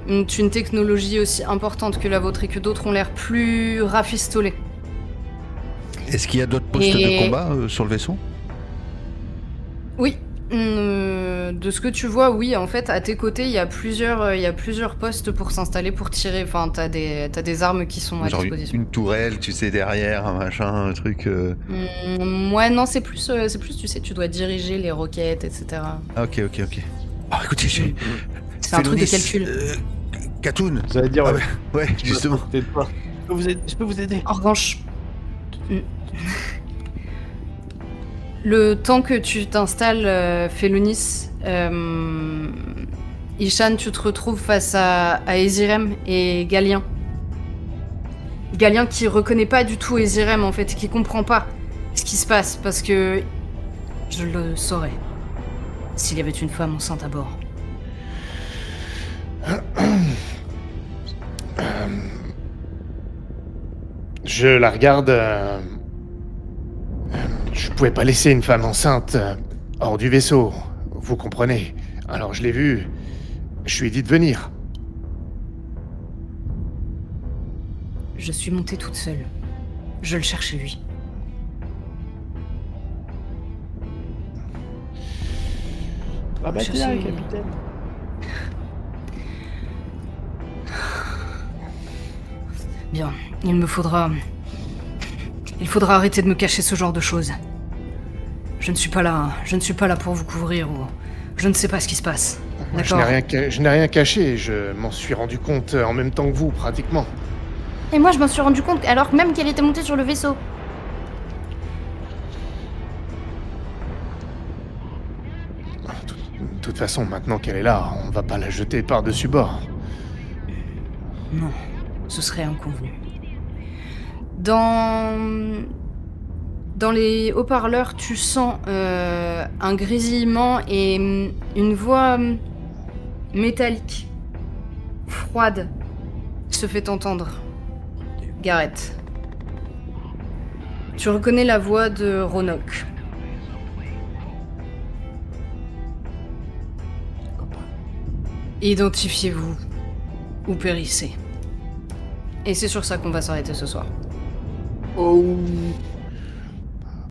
une technologie aussi importante que la vôtre et que d'autres ont l'air plus rafistolés. Est-ce qu'il y a d'autres postes de combat sur le vaisseau? Oui. De ce que tu vois, oui, en fait, à tes côtés, il y a plusieurs postes pour s'installer, pour tirer. Enfin, t'as des armes qui sont à Genre disposition. une tourelle, tu sais, derrière, un machin, un truc... Ouais, non, c'est plus, tu sais, tu dois diriger les roquettes, etc. Ah, ok. Ah, écoutez, j'ai... C'est un truc de calcul. Katoun. Ça veut dire, Ah, ouais, justement. Je peux vous aider. En revanche, le temps que tu t'installes, Félonis, Ishan, tu te retrouves face à Ezirem et Galien. Galien qui reconnaît pas du tout Ezirem en fait, qui comprend pas ce qui se passe parce que je le saurais s'il y avait une femme enceinte à bord. Je la regarde. Je pouvais pas laisser une femme enceinte hors du vaisseau, vous comprenez. Alors je l'ai vue, je lui ai dit de venir. Je suis montée toute seule. Je le cherchais lui. Ah bah Je t'es là, suis- capitaine. Bien, il faudra arrêter de me cacher ce genre de choses. Je ne suis pas là pour vous couvrir ou je ne sais pas ce qui se passe. Je n'ai rien caché, je m'en suis rendu compte en même temps que vous, pratiquement. Et moi, je m'en suis rendu compte alors même qu'elle était montée sur le vaisseau. De toute façon, maintenant qu'elle est là, on va pas la jeter par-dessus bord. Non, ce serait inconvenu. Dans les haut-parleurs, tu sens un grésillement et une voix métallique, froide, se fait entendre. Gareth. Tu reconnais la voix de Roanoke. Identifiez-vous ou périssez. Et c'est sur ça qu'on va s'arrêter ce soir. Oh.